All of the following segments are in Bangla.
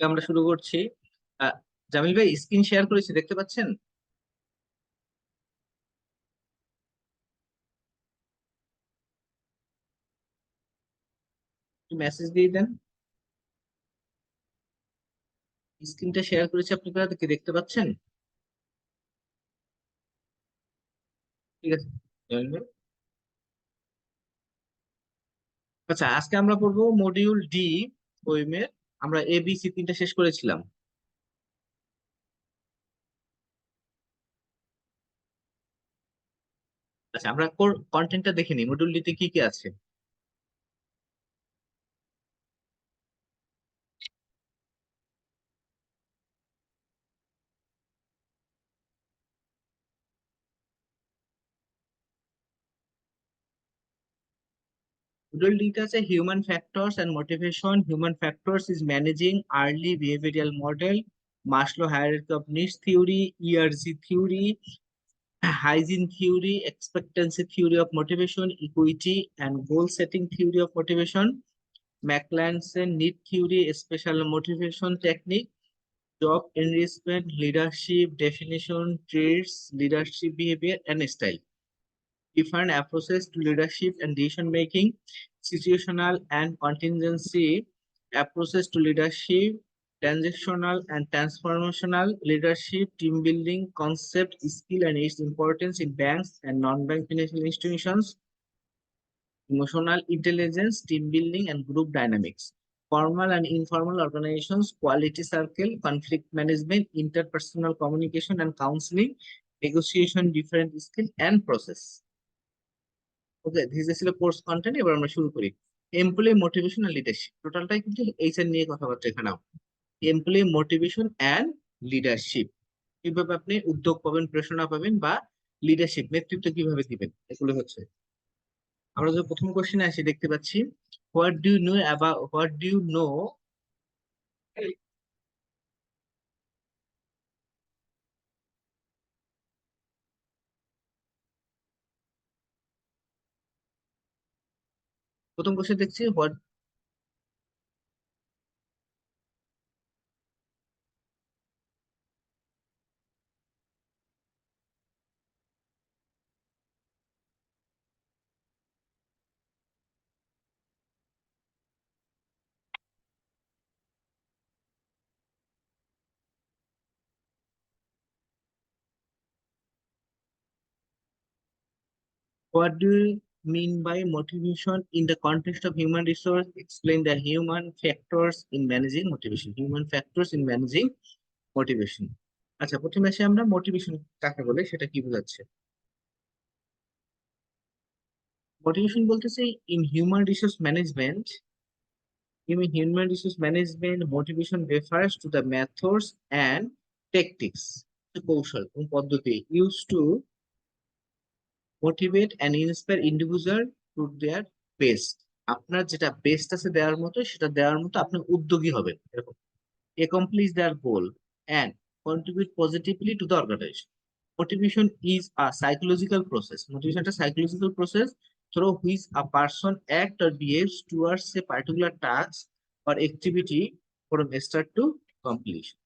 আমরা শুরু করছি। আহ, জামিল ভাই স্ক্রিন শেয়ার করেছি, দেখতে পাচ্ছেন? মেসেজ দিয়ে দেন। স্ক্রিনটা শেয়ার করেছি, আপনারা কি দেখতে পাচ্ছেন? ঠিক আছে জামিল ভাই। আচ্ছা, আজকে আমরা পড়বো মডিউল ডি ওইমের। আমরা এ বি সি তিনটা শেষ করেছিলাম। আচ্ছা, আমরা কন্টেন্টটা দেখে নিই, মডিউল ডি তে কি কি আছে। মডিউল ডি তে আছে human factors and motivation. Human factors is managing early behavioural model, Maslow hierarchy of needs theory, ERG theory, hygiene theory, expectancy theory of motivation, equity and goal setting theory of motivation, McLaren need theory, special motivation technique, job enrichment, leadership definition, traits, leadership behavior and style, different approaches to leadership and decision making, situational and contingency approaches to leadership, transactional and transformational leadership, team building concept, skill and its importance in banks and non-bank financial institutions, emotional intelligence, team building and group dynamics, formal and informal organizations, quality circle, conflict management, interpersonal communication and counseling, negotiation, different skill and process. Okay, this ছিল কোর্স কন্টেন্ট। এবার আমরা শুরু করি। এমপ্লয়ি মোটিভেশন আর লিডারশিপ, টোটালটাই কিন্তু এইচআর নিয়ে কথাবার্তা এখানে। এমপ্লয়ি মোটিভেশন অ্যান্ড লিডারশিপ, কিভাবে আপনি উদ্যোগ পাবেন, প্রেরণা পাবেন, বা লিডারশিপ নেতৃত্ব কিভাবে দিবেন, এগুলো হচ্ছে। আমরা যে প্রথম কোশ্চেনে আসি দেখতে পাচ্ছি, হোয়াট ডু ইউ নো। প্রথম কোশ্চেন দেখছি, what do you mean by motivation in the context of human resource? Explain the human factors in managing motivation. Human factors in managing motivation. আচ্ছা, প্রথমে আসি আমরা মোটিভেশন কাকে বলে সেটা কি বোঝাচ্ছে। মোটিভেশন বলতেছে in human resource management, motivation refers to the methods and tactics, কৌশল এবং পদ্ধতি use to motivate and inspire individual to their best. আপনার যেটা বেস্ট আছে দেওয়ার মতো, সেটা দেওয়ার মতো আপনি উদ্যোগী হবেন এরকম। accomplish their goal and contribute positively to the organization. Motivation is a psychological process. Motivation is a psychological process through which a person acts or behaves towards a particular task or activity from start to completion.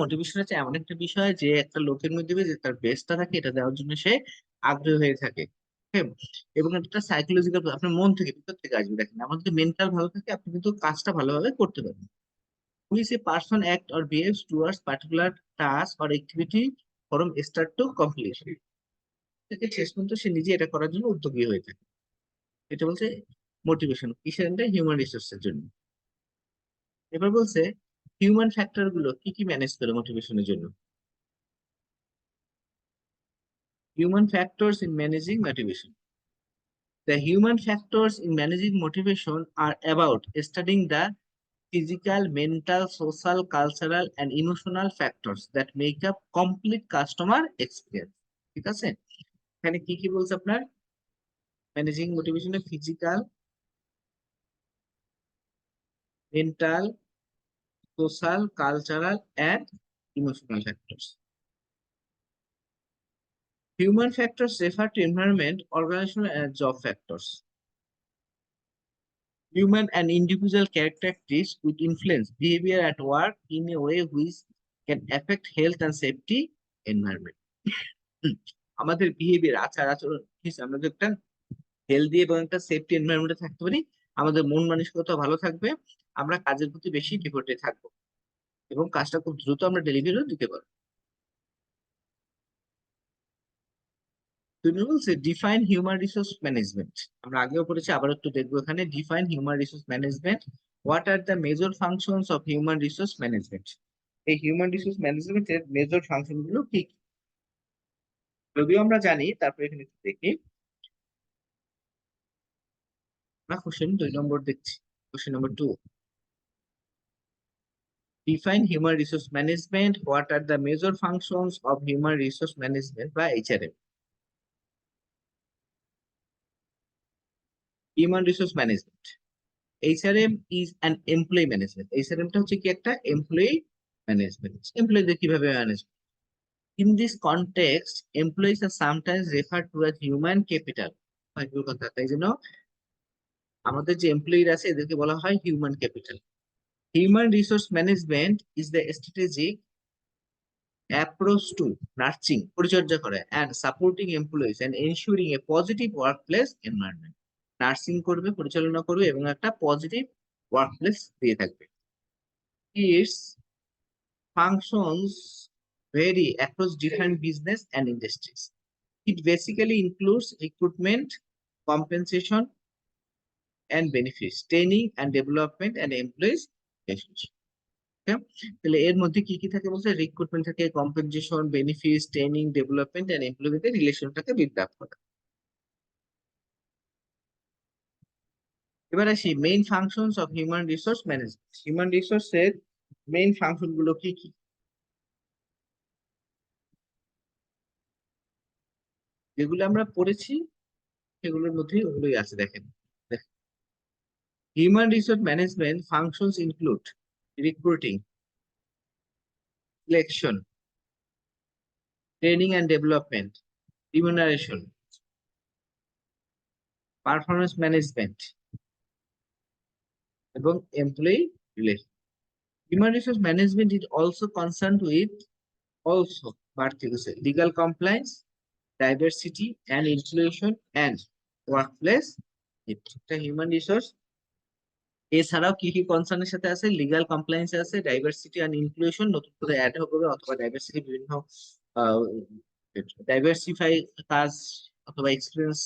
Motivation হচ্ছে এমন একটা বিষয় যে একটা লোকের মধ্যে যে তার বেস্টটা থাকে, এটা দেওয়ার জন্য সে আগ্রহী হয়ে থাকে। হ্যাঁ, এবং একটা সাইকোলজিক্যাল, আপনার মন থেকে ভিতর থেকে আসবে। দেখেন, আমাদের যদি মেন্টাল ভালো থাকে, আপনি কিন্তু কাজটা ভালোভাবে করতে পারবেন। Which a person act or behaves towards particular task or activity from start to completion, থেকে শেষ পর্যন্ত সে নিজে এটা করার জন্য উদ্যোগী হয়ে থাকে। এটা বলছে মোটিভেশন কিসের, হিউম্যান রিসোর্সের জন্য। এবার বলছে হিউম্যান ফ্যাক্টর গুলো কি কি ম্যানেজ করে মোটিভেশনের জন্য। Human factors in managing motivation, the human factors in managing motivation are about studying the physical, mental, social, cultural, and emotional factors that make up complete customer experience. ঠিক আছে, এখানে কি কি বলছে আপনার, ম্যানেজিং মোটিভেশনে physical, mental, social, cultural and emotional factors. Human factors refer to environment, organizational, and job factors. Human and individual characteristics which influence behavior at work in a way which can affect health and safety environment. আমাদের বিহেভিয়ার আচার আচরণ আমরা যদি একটা হেলদি এবং একটা সেফটি এনভায়রনমেন্টে থাকতে পারি, আমাদের মন মানসিকতা ভালো থাকবে, আমরা কাজের প্রতি বেশি ডিভোটেড থাকবো এবং কাজটা খুব দ্রুত আমরা ডেলিভারিও দিতে পারবো। তুমি বলছে ডিফাইন হিউম্যান রিসোর্স ম্যানেজমেন্ট, আমরা আগেও পড়েছি, আবার একটু দেখবো এখানে। Define human resource management, what are the major functions of human resource management. এই হিউম্যান রিসোর্স ম্যানেজমেন্টের মেজর ফাংশন গুলো কি কি? যদিও আমরা জানি, তারপরে এখানে একটু দেখি। আমরা কোশ্চেন 2 নম্বর দেখছি, question number 2। Define human resource management. What are the major functions of human resource management by HRM? Human resource management. HRM is an employee management. HRM টা হচ্ছে কি একটা employee management. এমপ্লয়ীদের কিভাবে manage? In this context, employees are sometimes referred to as human capital. কথা, তাই জন্য আমাদের যে এমপ্লয়িরা আছে এদেরকে বলা হয় human capital. Human resource management is the strategic approach to nurturing পরিচর্যা করে and supporting employees and ensuring a positive workplace environment. Nursing করবে, পরিচালনা করবে এবং একটা পজিটিভ ওয়ার্কপ্লেস দিয়ে থাকবে। Its functions vary across different business and industries. It basically includes recruitment, compensation and benefits, training and development and employees relationship. তাহলে এর মধ্যে কি কি থাকে বলছে? রিক্রুটমেন্ট থাকে, compensation, benefits, training, development and এমপ্লয়ীদের রিলেশনটাকে বিল্ড আপ করা। এবার আসি main functions of human resource management. Human রিসোর্সের মেইন ফাংশন গুলো কি কি? যেগুলো আমরা পড়েছি সেগুলোর মধ্যে ওগুলোই আছে, দেখেন। Human resource management functions include recruiting, selection, training and development, remuneration, performance management এবং employee relation. Human resource management is also concerned with also legal compliance, diversity and inclusion and workplace এটা হিউম্যান রিসোর্স। এছাড়াও কি কি কনসার্নের সাথে আছে? লিগাল কমপ্লায়েন্স আছে, ডাইভার্সিটি এন্ড ইনক্লুশন নতুন করে অ্যাড হবে, অথবা ডাইভার্সিটি বিভিন্ন ডাইভার্সিফাই কাজ অথবা এক্সপিরিয়েন্স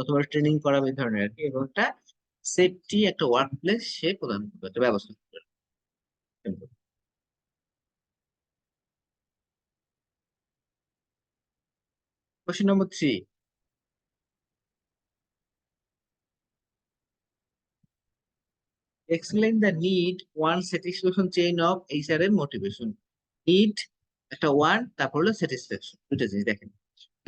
অথবা ট্রেনিং করা এই ধরনের আর কি, এবং একটা সেফটি একটা ওয়ার্ক প্লেস সে প্রদান করবে, একটা ব্যবস্থা করবে। Question number 3। Explain the need one satisfaction chain of HRM motivation. Need একটা ওয়ান, তারপর হলো স্যাটিসফ্যাকশন, দুটো জিনিস দেখেন।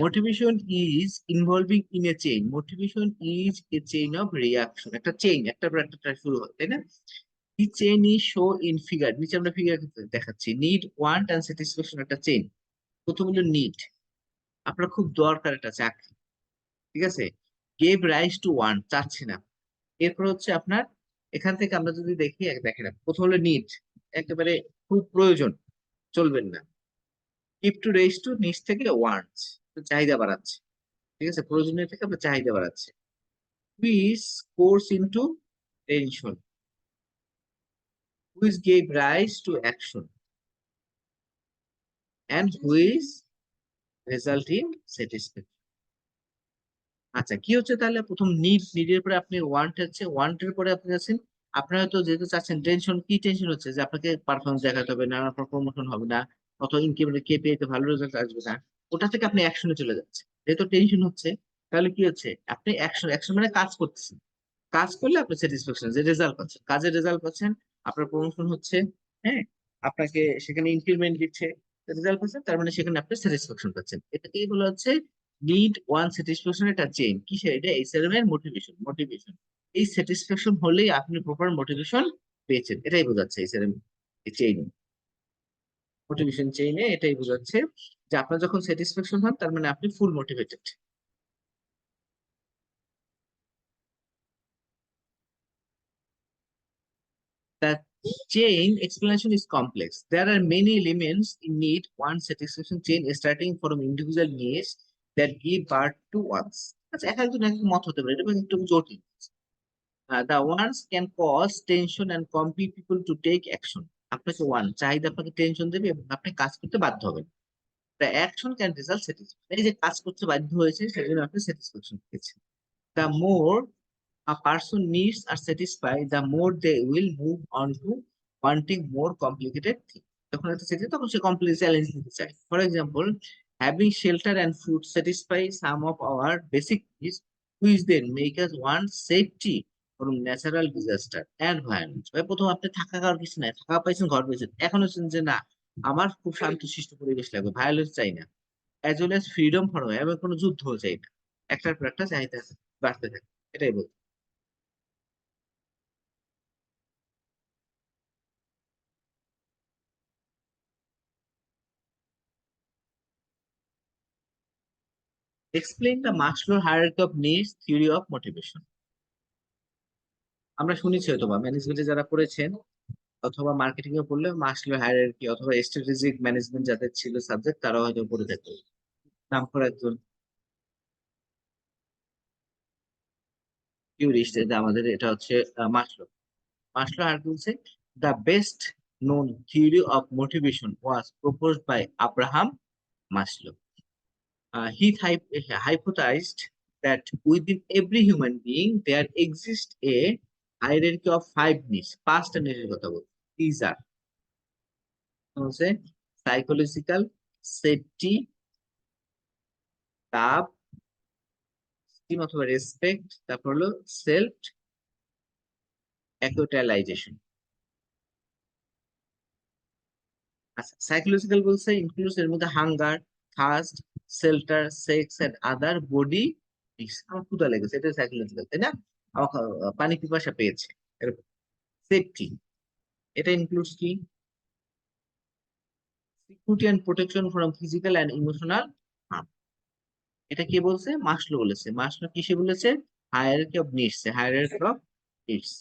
Motivation is involving in a chain, motivation is a chain of reaction, একটা চেইন একটা পর একটা শুরু হয়, তাই না? The chain is show in figure, নিচে আমরা ফিগার দেখাচ্ছি। নিড, ওয়ান্ট এন্ড স্যাটিসফ্যাকশন একটা চেইন। প্রথম হলো নিড, আপনার খুব দরকার একটা চাকরি, ঠিক আছে? গেভ রাইজ টু ওয়ান্ট, চাচ্ছে না। এরপর হচ্ছে আপনার এখান থেকে আমরা যদি দেখি, দেখেন প্রথম হলো নিড, একেবারে খুব প্রয়োজন, চলবেন না। গিভ টু রেইজ টু, নিচ থেকে ওয়ান্টস, চাহিদা বাড়াচ্ছে, ঠিক আছে? প্রয়োজনীয় থেকে আপনার চাহিদা বাড়াচ্ছে। Which course into tension, which gave rise to action and which result in satisfaction. আচ্ছা, কি হচ্ছে তাহলে? প্রথম নিড, নিডের পরে আপনি ওয়ান্ট হচ্ছে, ওয়ান্টের পরে আপনি আছেন, আপনার হয়তো যেহেতু চাচ্ছেন, টেনশন, কি টেনশন হচ্ছে? যে আপনাকে পারফরমেন্স দেখাতে হবে না, আপনার প্রমোশন হবে না, অথবা ইনক্রিমেন্ট কেপিআই তে ভালো রেজাল্ট আসবে না, ওটা থেকে আপনি অ্যাকশনে চলে যাচ্ছে। যেহেতু টেনশন হচ্ছে, তাহলে কি হচ্ছে? আপনি অ্যাকশন, অ্যাকশন মানে কাজ করতেছেন, কাজ করলে আপনি স্যাটিসফ্যাকশন, যে রেজাল্ট পাচ্ছেন, কাজের রেজাল্ট পাচ্ছেন, আপনার প্রমোশন হচ্ছে, হ্যাঁ, আপনাকে সেখানে ইনক্রিমেন্ট দিচ্ছে, রেজাল্ট পাচ্ছেন, তার মানে সেখানে আপনি স্যাটিসফ্যাকশন পাচ্ছেন। এটাকেই বলা হচ্ছে নিড ওয়ান স্যাটিসফ্যাকশন, এটা চেইন। কিসের এটা? এইচআরএম এর মোটিভেশন, মোটিভেশন। এই স্যাটিসফ্যাকশন হলেই আপনি প্রপার মোটিভেশন পেয়েছেন, এটাই বোঝাচ্ছে এইচআরএম চেইন, মোটিভেশন চেইনে এটাই বোঝাচ্ছে যে আপনার যখন স্যাটিসফ্যাকশন হন, তার মানে আপনি ফুল motivated. Chain explanation is complex. There are many elements in need one satisfaction chain starting from individual needs that give birth to ones. আচ্ছা এক একজন এক এক মত হতে পারে, এটা কিন্তু একটু জটিল। The ones can cause tension and compel people to take action. আপনাকে ওয়ান চাহিদা আপনাকে টেনশন দেবে এবং আপনি কাজ করতে বাধ্য হবেন। The action can result satisfaction. এই যে কাজ করতে বাধ্য হয়েছে সেজন্য আপনি স্যাটিসফ্যাকশন পেয়েছেন। The more a person needs are satisfied, the more they will move on to wanting more complicated things. যখন একটা সেটি তখন সে কমপ্লিট চ্যালেঞ্জ নিতে চায়। For example, having shelter and food satisfy some of our basic needs, which then make us want safety from natural disaster and violence. ভাই প্রথম আপনি থাকা খাওয়ার কিছু নাই, থাকা পাইছেন, ঘর পাইছেন, এখন হচ্ছেন যে না আমার খুব শান্তশিষ্ট পরিবেশ লাগবে, ভায়োলেন্স চাই না, as well as freedom for এবং কোনো যুদ্ধ চাই না, একটার পর একটা চাহিদা বাড়তে থাকে, এটাই বলছি। Explain the Maslow hierarchy of needs theory of motivation. আমরা শুনেছি হয়তো বা ম্যানেজমেন্টে যারা পড়েছেন অথবা মার্কেটিং এ পড়লে মাসলো হায়ারার্কি অথবা স্ট্র্যাটেজিক ম্যানেজমেন্ট যাদের ছিল সাবজেক্ট তারা হয়তো পড়ে থাকবে। নাম করা একজন থিওরিস্ট, এটা আমাদের এটা হচ্ছে মাসলো। মাসলো হায়ারার্কি বলছে the best known theory of motivation was proposed by Abraham Maslow. He hypothesized that within every human being there exists a hierarchy of five needs. পাঁচটা নিডের কথা বলছি। These are হচ্ছে সাইকোলজিক্যাল, সেফটি, লাভ, স্টিম অথবা রেসপেক্ট, তারপর হলো সেলফ অ্যাকুটালাইজেশন। আচ্ছা সাইকোলজিক্যাল বলছে ইনক্লুডস এর মধ্যে hunger, thirst, shelter, sex and other body. আমার ক্ষুধা লেগেছে, এটা সাইকোলজিক্যাল তাই না, আমার পানি পিপাসা পেয়েছে এরকম। সেফটি, এটা ইনক্লুডস কি security and protection from physical and emotional harm. এটা কে বলছে? মাসলো বলেছে। মাসলো কিসে বলেছে? Hierarchy of needs, hierarchy of needs.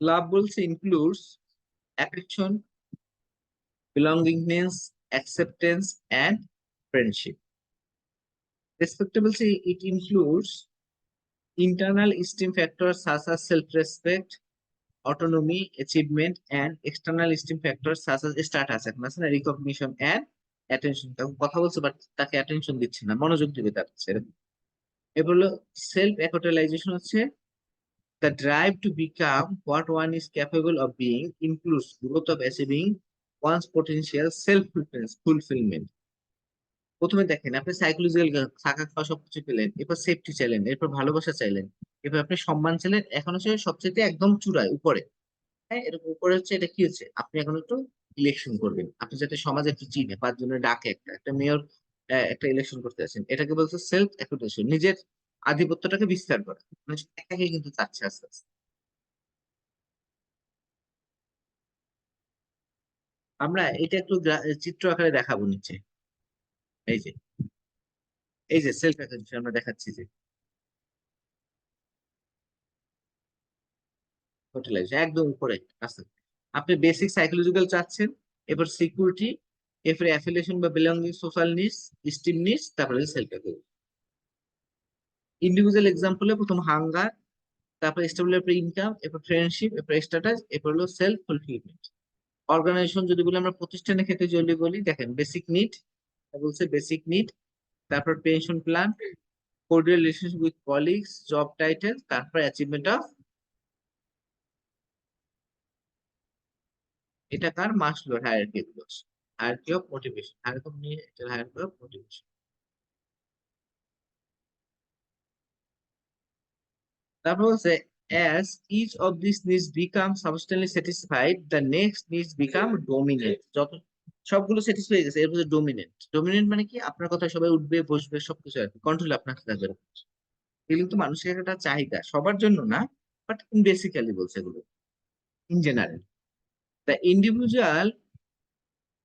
Love বলছে includes affection, belongingness, acceptance and friendship. Respect বলছে it includes internal esteem factors such as self-respect, autonomy, achievement, and external esteem factors such as status, এখন আছে না recognition and attention। কথা বলছে বাট তাকে অ্যাটেনশন দিচ্ছে না, মনোযোগ দিবে তার কাছে এরকম। এরপর হলো সেলফ অ্যাকোটালাইজেশন, হচ্ছে the drive to become what one is capable of being includes growth of achieving one's potential self fulfillment. প্রথমে দেখেন আপনি সাইকোলজিক্যাল থাকা খাওয়া সবকিছু পেলেন, এরপর সেফটি চাইলেন, এরপর ভালোবাসা চাইলেন, এরপর আপনি সম্মান চাইলেন, এখন হচ্ছে সবচেয়ে একদম চূড়ায় উপরে। হ্যাঁ এরকম উপরে হচ্ছে এটা কি হচ্ছে, আপনি এখন একটু ইলেকশন করবেন, আপনি যাতে সমাজে একটু চিনে, পাঁচজনের ডাকে একটা একটা মেয়র একটা ইলেকশন করতে আছেন, এটাকে বলছে সেলফ অ্যাকুটেশন, নিজের আধিপত্যটাকে বিস্তার করা, মানে একাকে কিন্তু চাচ্ছে আস্তে আস্তে। আমরা এটা একটু চিত্র আকারে দেখাবো নিচে। এই যে এই যে সেলফ অ্যাকুটেশন আমরা দেখাচ্ছি যে হোটেলাইজ একদম উপরে আছে। আপনি বেসিক সাইকোলজিক্যাল চাচ্ছেন, এরপর সিকিউরিটি, এরপরে অ্যাফিলিয়েশন বা belonging, social needs, steam needs, তারপরে সেলফ অ্যাকুটেশন। ইন্ডিভিজুয়াল এক্সাম্পলে প্রথম হাঙ্গার, তারপর স্টেবল, এরপর ইনকাম, এরপর ফ্রেন্ডশিপ, এরপর স্ট্যাটাস, এরপর হলো সেলফ ফুলফিলমেন্ট। অর্গানাইজেশন যদি বলি, আমরা প্রতিষ্ঠানের ক্ষেত্রে যদি বলি, দেখেন বেসিক নিড বলছে বেসিক নিড, তারপর pension plan, cordial relationship with colleagues, job title, তারপর অ্যাচিভমেন্ট অফ, এটা কার? মাসলোর হায়ারার্কি গুলো, hierarchy of motivation, hierarchy of need, এটা হায়ারার্কি অফ মোটিভেশন। তারপর হচ্ছে as each of these needs become substantially satisfied, the next needs become dominant. যত সবগুলো স্যাটিসফাই হয়ে গেছে এরপর ডোমিনেন্ট। ডোমিনেন্ট মানে কি, আপনার কথা সবাই উঠবে বসবে সবকিছু আর কি, কন্ট্রোল আপনার হাতে থাকবে। এগুলো কিন্তু মানুষের একটা চাহিদা, সবার জন্য না, বাট বেসিক্যালি বলছে এগুলো in general. The individual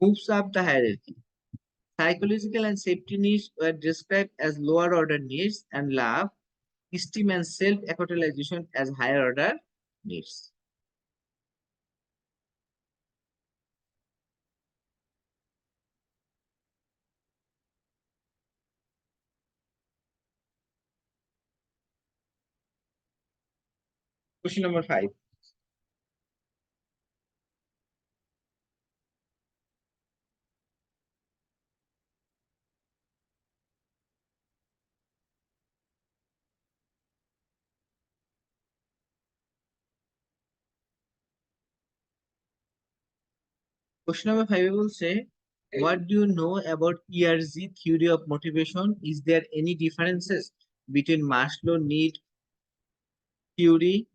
moves up the hierarchy. Psychological and safety needs were described as lower order needs, and love, esteem, and self actualization as higher order needs. Question number 5. Question number 5 will say, what do you know about ERG theory of motivation? Is there any differences between Maslow need theory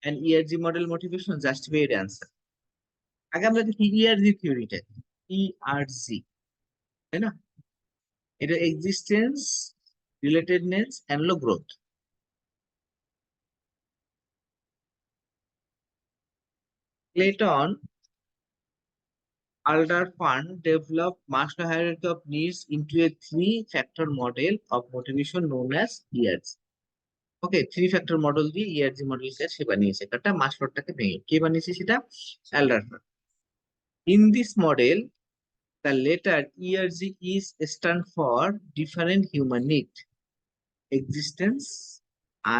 and ERG model motivation? Justify your answer. আগে আমরা দেখি ERG থিওরিটা ERG, তাই না? এটা এক্সিস্টেন্স, রিলেটেডনেস এন্ড হলো growth. Clayton Alderman developed Maslow hierarchy of needs into a three-factor model of motivation known as ERG. Okay, three factor model দিয়ে ERG মডেলকে সে বানিয়েছে, একটা মাসলোরটাকে ভেঙে কে বানিয়েছে সেটা Alderson. In this model the letter ERG is stand for different human need, existence,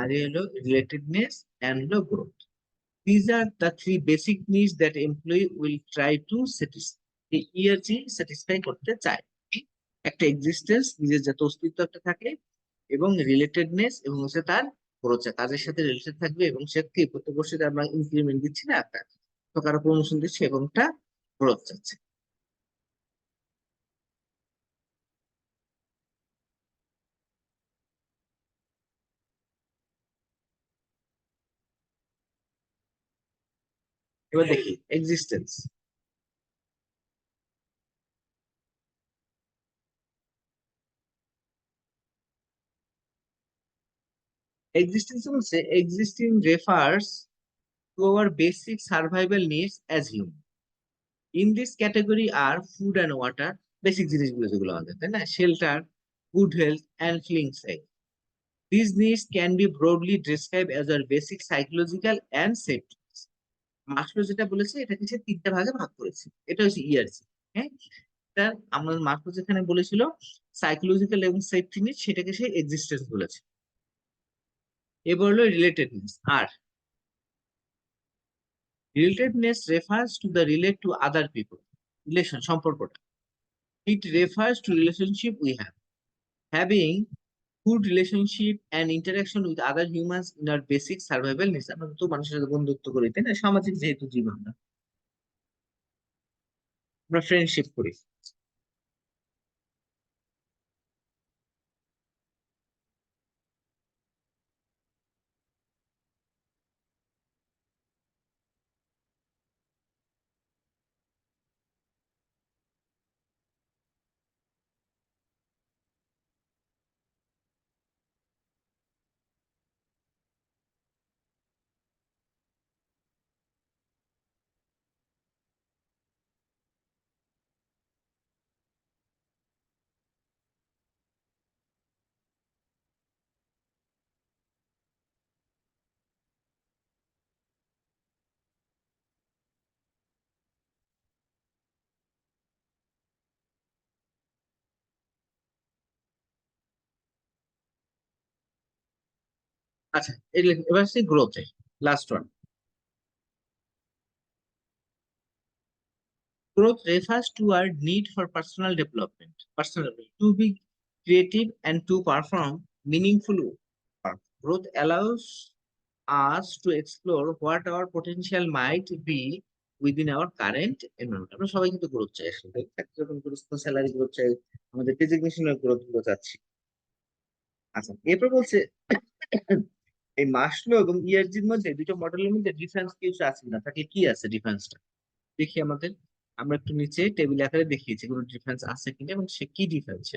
RLO, relatedness, and the growth. These are the three basic needs that employee will try to satisfy. এই ERG satisfy করতে চায়। একটা এক্সিস্টেন্স, নিজের যাতে অস্তিত্ব একটা থাকে, এবং রিলেটেডনেস, এবং হচ্ছে তার খরচ কাজের সাথে রিলেটেড থাকবে, এবং সে কি প্রত্যেক বছর আমরা ইনক্রিমেন্ট দিচ্ছি না একটা, তো কারো প্রমোশন দিচ্ছে, এবং তা গ্রোথ চাচ্ছে। এবার দেখি এক্সিস্টেন্স। এক্সিস্টেন্স হচ্ছে existing refers to our basic survival needs as human. In this category are food and water, basic জিনিসগুলো যেগুলো আমাদের, তাই না? Shelter, good health and feeling safe. These needs can be broadly described as our basic psychological and safety. মাস্লো যেটা বলেছে এটাকে সে তিনটা ভাগে ভাগ করেছে, এটা হচ্ছে ERG। হ্যাঁ, এটা আমাদের মাস্লো যেখানে বলেছিল সাইকোলজিক্যাল এবং সেফটি নিড, সেটাকে সে এক্সিস্টেন্স বলেছে। এবার হলো রিলেটেডনেস। আর relatedness refers to the relate to other people, relation, সম্পর্কটা। It refers to relationship we have, having good relationship and interaction with other humans in our basic survival needs. আমরা তো মানুষের সাথে বন্ধুত্ব করি, তাই না? সামাজিক যেহেতু জীব, আমরা ফ্রেন্ডশিপ করি। আচ্ছা, এবার আসছি গ্রোথে, last one. Growth refers to our need for personal development, to be creative and to perform meaningful work. Growth allows us to explore what our potential might be within our current environment. আমরা সবাই কিন্তু গ্রোথ চাই আসলে, চাকরি যখন গ্রোথ, স্যালারি গ্রোথ চাই, আমাদের ডেজিগনেশনের গ্রোথ গুলো চাচ্ছি। আচ্ছা, এরপর বলছে এই মাসলো এবং ERGর মধ্যে, দুটো মডেলের মধ্যে ডিফারেন্স কিছু আছে না, তাকে কি আছে ডিফারেন্সটা দেখি আমাদের। আমরা একটু নিচে টেবিল আকারে দেখিয়েছি কোনো ডিফারেন্স আছে কিনা এবং সে কি ডিফারেন্স।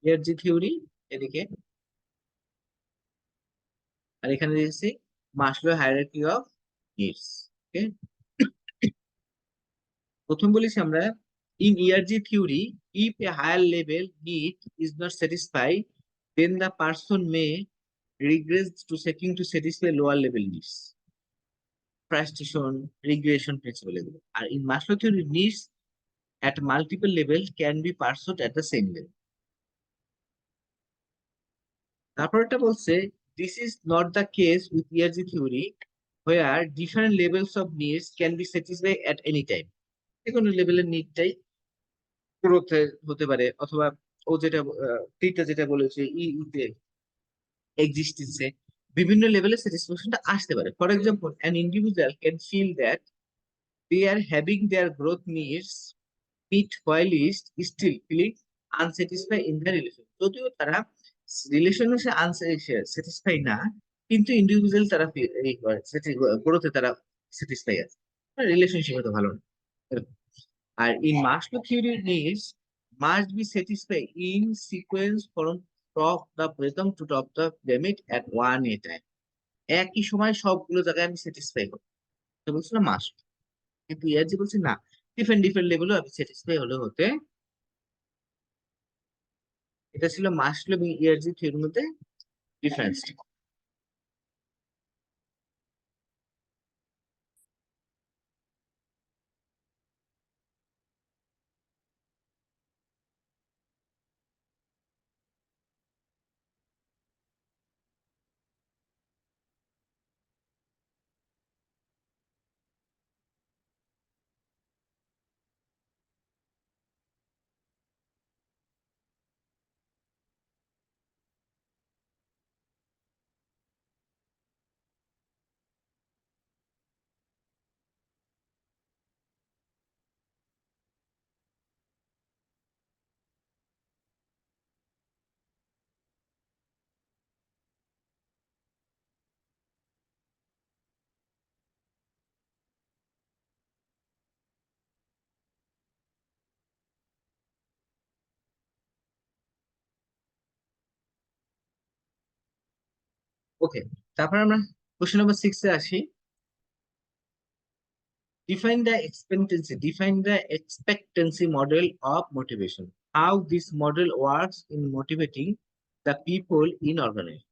ERG থিওরি এদিকে, আর এখানে দেখছি Maslow hierarchy of needs. Okay, প্রথম বলেছি আমরা in ERG theory, if a higher level need is not satisfied, then the person may regress to seeking to satisfy lower level needs. frustration, regression principle এগুলো। আর in Maslow theory, needs at multiple level can be pursued at the same level. তারপর এটা বলছে, this is not the case with ERG theory where different levels of needs can be satisfied at any time. যে কোনো লেভেলের নিডটাই গ্রোথে হতে পারে, অথবা ও যেটা টিটা যেটা বলেছে ইতে এক্সিস্টেন্সে বিভিন্ন লেভেলের স্যাটিসফ্যাকশনটা আসতে পারে। For example, an individual can feel that they are having their growth needs met while is still feeling unsatisfied in the relation. যদিও তারা রিলেশনে আনস্যাটিসফাই না, কিন্তু ইন্ডিভিজুয়াল তারা গ্রোথে তারা স্যাটিসফাই আছে, রিলেশনশিপ হয়তো ভালো না। আর in Maslow theory, needs must be satisfied in sequence from top the bottom to top the pyramid at one a time. একই সময় সবগুলো জায়গায় আমি স্যাটিসফাই হবো, তো বলছিল মাস্ট। কিন্তু ইয়ার যে বলছে না, ডিফারেন্ট ডিফারেন্ট লেভেলও আমি স্যাটিসফাই হলে হতে। এটা ছিল মাসলো এবং ইয়ারজি থিওরির মধ্যে ডিফারেন্স। ওকে, তারপর আমরা কোশ্চেন নাম্বার 6 এ আসি। Define the expectancy model of motivation. How this model works in motivating the people in organization.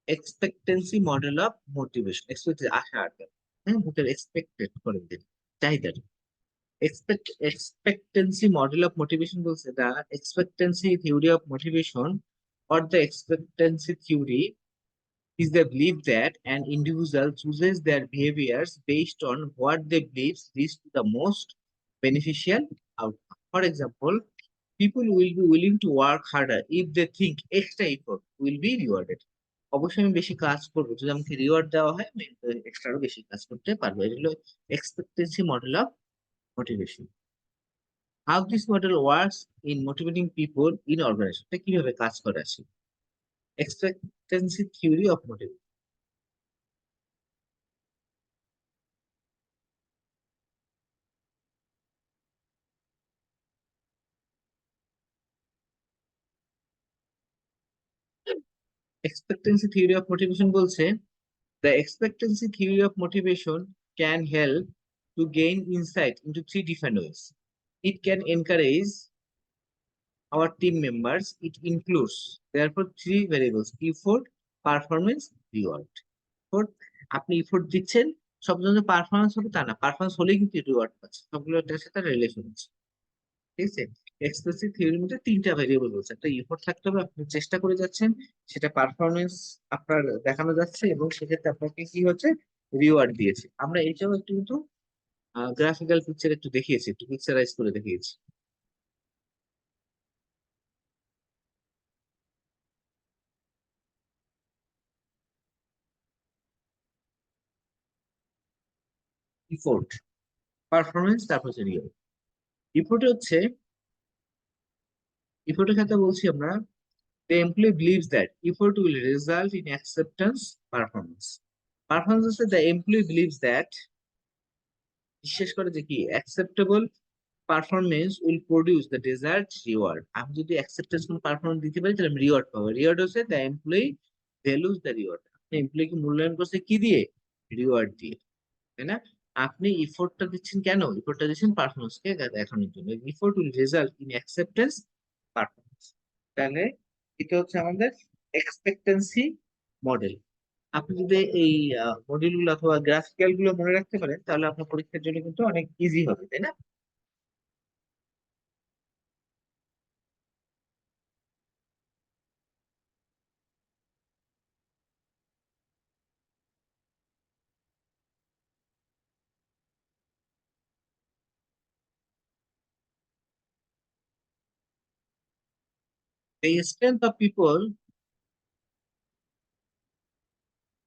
Expectancy model of motivation. Expected আশা আকাঙ্ক্ষা। হ্যাঁ, ভূতের expected করে দিন, চাহিদা। Expectancy model of motivation বলছে the expectancy theory of motivation, or the expectancy theory is the belief that an individual chooses their behaviors based on what they believe leads to the most beneficial outcome. For example, people will be willing to work harder if they think extra effort will be rewarded. অবশ্যই আমি বেশি কাজ করবো, যদি আমাকে রিওয়ার্ড দেওয়া হয় আমি এক্সট্রা আরো বেশি কাজ করতে পারবো। এটা হলো expectancy model of motivation. How this model works in motivating people in organization, এটা কিভাবে কাজ করে আছে। Expectancy theory of motivation. Expectancy theory of motivation বলছে the expectancy theory of motivation can help to gain insight into three different ways. It can encourage our team members. It includes therefore three variables: effort, performance, reward. Effort, আপনি ইফোর্ট দিচ্ছেন, সব জন্য পারফরমেন্স হবে তা না, পারফরমেন্স হলেই কিন্তু রিওয়ার্ড পাচ্ছে, সবগুলোর সাথে রিলেশন আছে। ঠিক আছে, এক্সপ্রেসিভ থিওরির মধ্যে তিনটা ভেরিয়েবল বলছে, একটা এফোর্ট থাকতে হবে, আপনি চেষ্টা করে যাচ্ছেন, সেটা পারফরমেন্স আপনার দেখানো যাচ্ছে, এবং সেক্ষেত্রে আপনাকে কি হচ্ছে, রিওয়ার্ড দিয়েছে। আমরা এইটাও একটু কিন্তু গ্রাফিক্যাল পিকচার একটু দেখিয়েছি, একটু পিকচারাইজ করে দেখিয়েছি। ইফোর্ট, পারফরমেন্স, তারপর হচ্ছে রিওয়ার্ড। ইফোর্ট হচ্ছে, ইফোর্টের ক্ষেত্রে বলছি আমরা, the employee believes that effort will result in acceptance, performance. Performance হচ্ছে the employee believes that, বিশ্বাস করে যে কি acceptable performance will produce the desired reward. আমি যদি অ্যাকসেপ্টেন্স পারফরমেন্স দিতে পারি তাহলে আমি রিওয়ার্ড পাবো। রিওয়ার্ড হচ্ছে the employee values the reward. আপনি এমপ্লয়িকে মূল্যায়ন করছে কি দিয়ে, রিওয়ার্ড দিয়ে, তাই না? আপনি ইফোর্টটা দিচ্ছেন কেন, ইফোর্টটা দিচ্ছেন পারফরমেন্সকে দেখানোর জন্য। Effort will result in acceptance, performance. তাহলে এটা হচ্ছে আমাদের এক্সপেক্টেন্সি মডেল। আপনি যদি এই মডিউল গুলো অথবা গ্রাফিক্যাল গুলো মনে রাখতে পারেন তাহলে আপনার পরীক্ষার জন্য কিন্তু অনেক ইজি হবে, তাই না? The strength of people,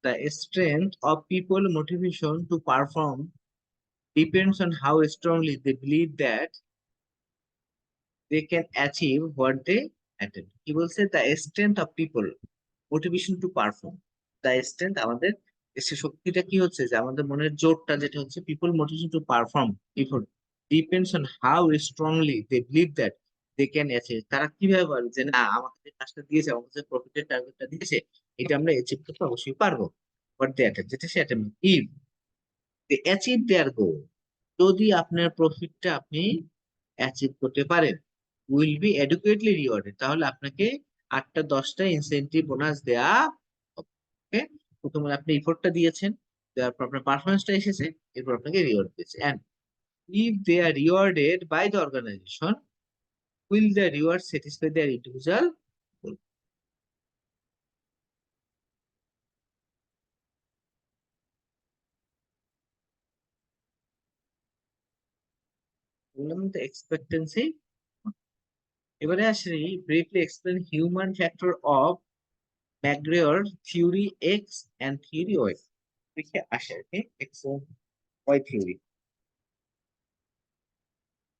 the strength of people motivation to perform depends on how strongly they believe that they can achieve what they attempt. কি বলছে? The strength of people motivation to perform. The strength আমাদের সে শক্তিটা কি হচ্ছে যে আমাদের মনের জোরটা যেটা হচ্ছে people motivation to perform effort depends on how strongly they believe that they can achieve. তারা কিভাবে বলে যে না আমাকে যে কাজটা দিয়েছে, আমাকে যে প্রফিটের টার্গেটটা দিয়েছে, এটা আমরা অ্যাচিভ করতে অবশ্যই পারবো। What they attempt, যেটা সে attempt, if they achieve their goal, যদি আপনার প্রফিটটা আপনি অ্যাচিভ করতে পারেন, উইল বি অ্যাডুকুয়েটলি রিওয়ার্ডেড, তাহলে আপনাকে 8টা 10টা ইনসেনটিভ বোনাস দেয়া হবে। ওকে, প্রথমে আপনি এফোর্টটা দিয়েছেন, দেওয়ার পর আপনার পারফরমেন্সটা এসেছে, এরপর আপনাকে রিওয়ার্ড দিয়েছে। And if they are rewarded by the organization, will the reward satisfy their individual? বললাম তো এক্সপেক্টেন্সি। এবারে আসি, briefly explain human factor of McGregor theory X and theory Y. দেখে আসে আর কি, এক্স ও ওয়াই থিওরি,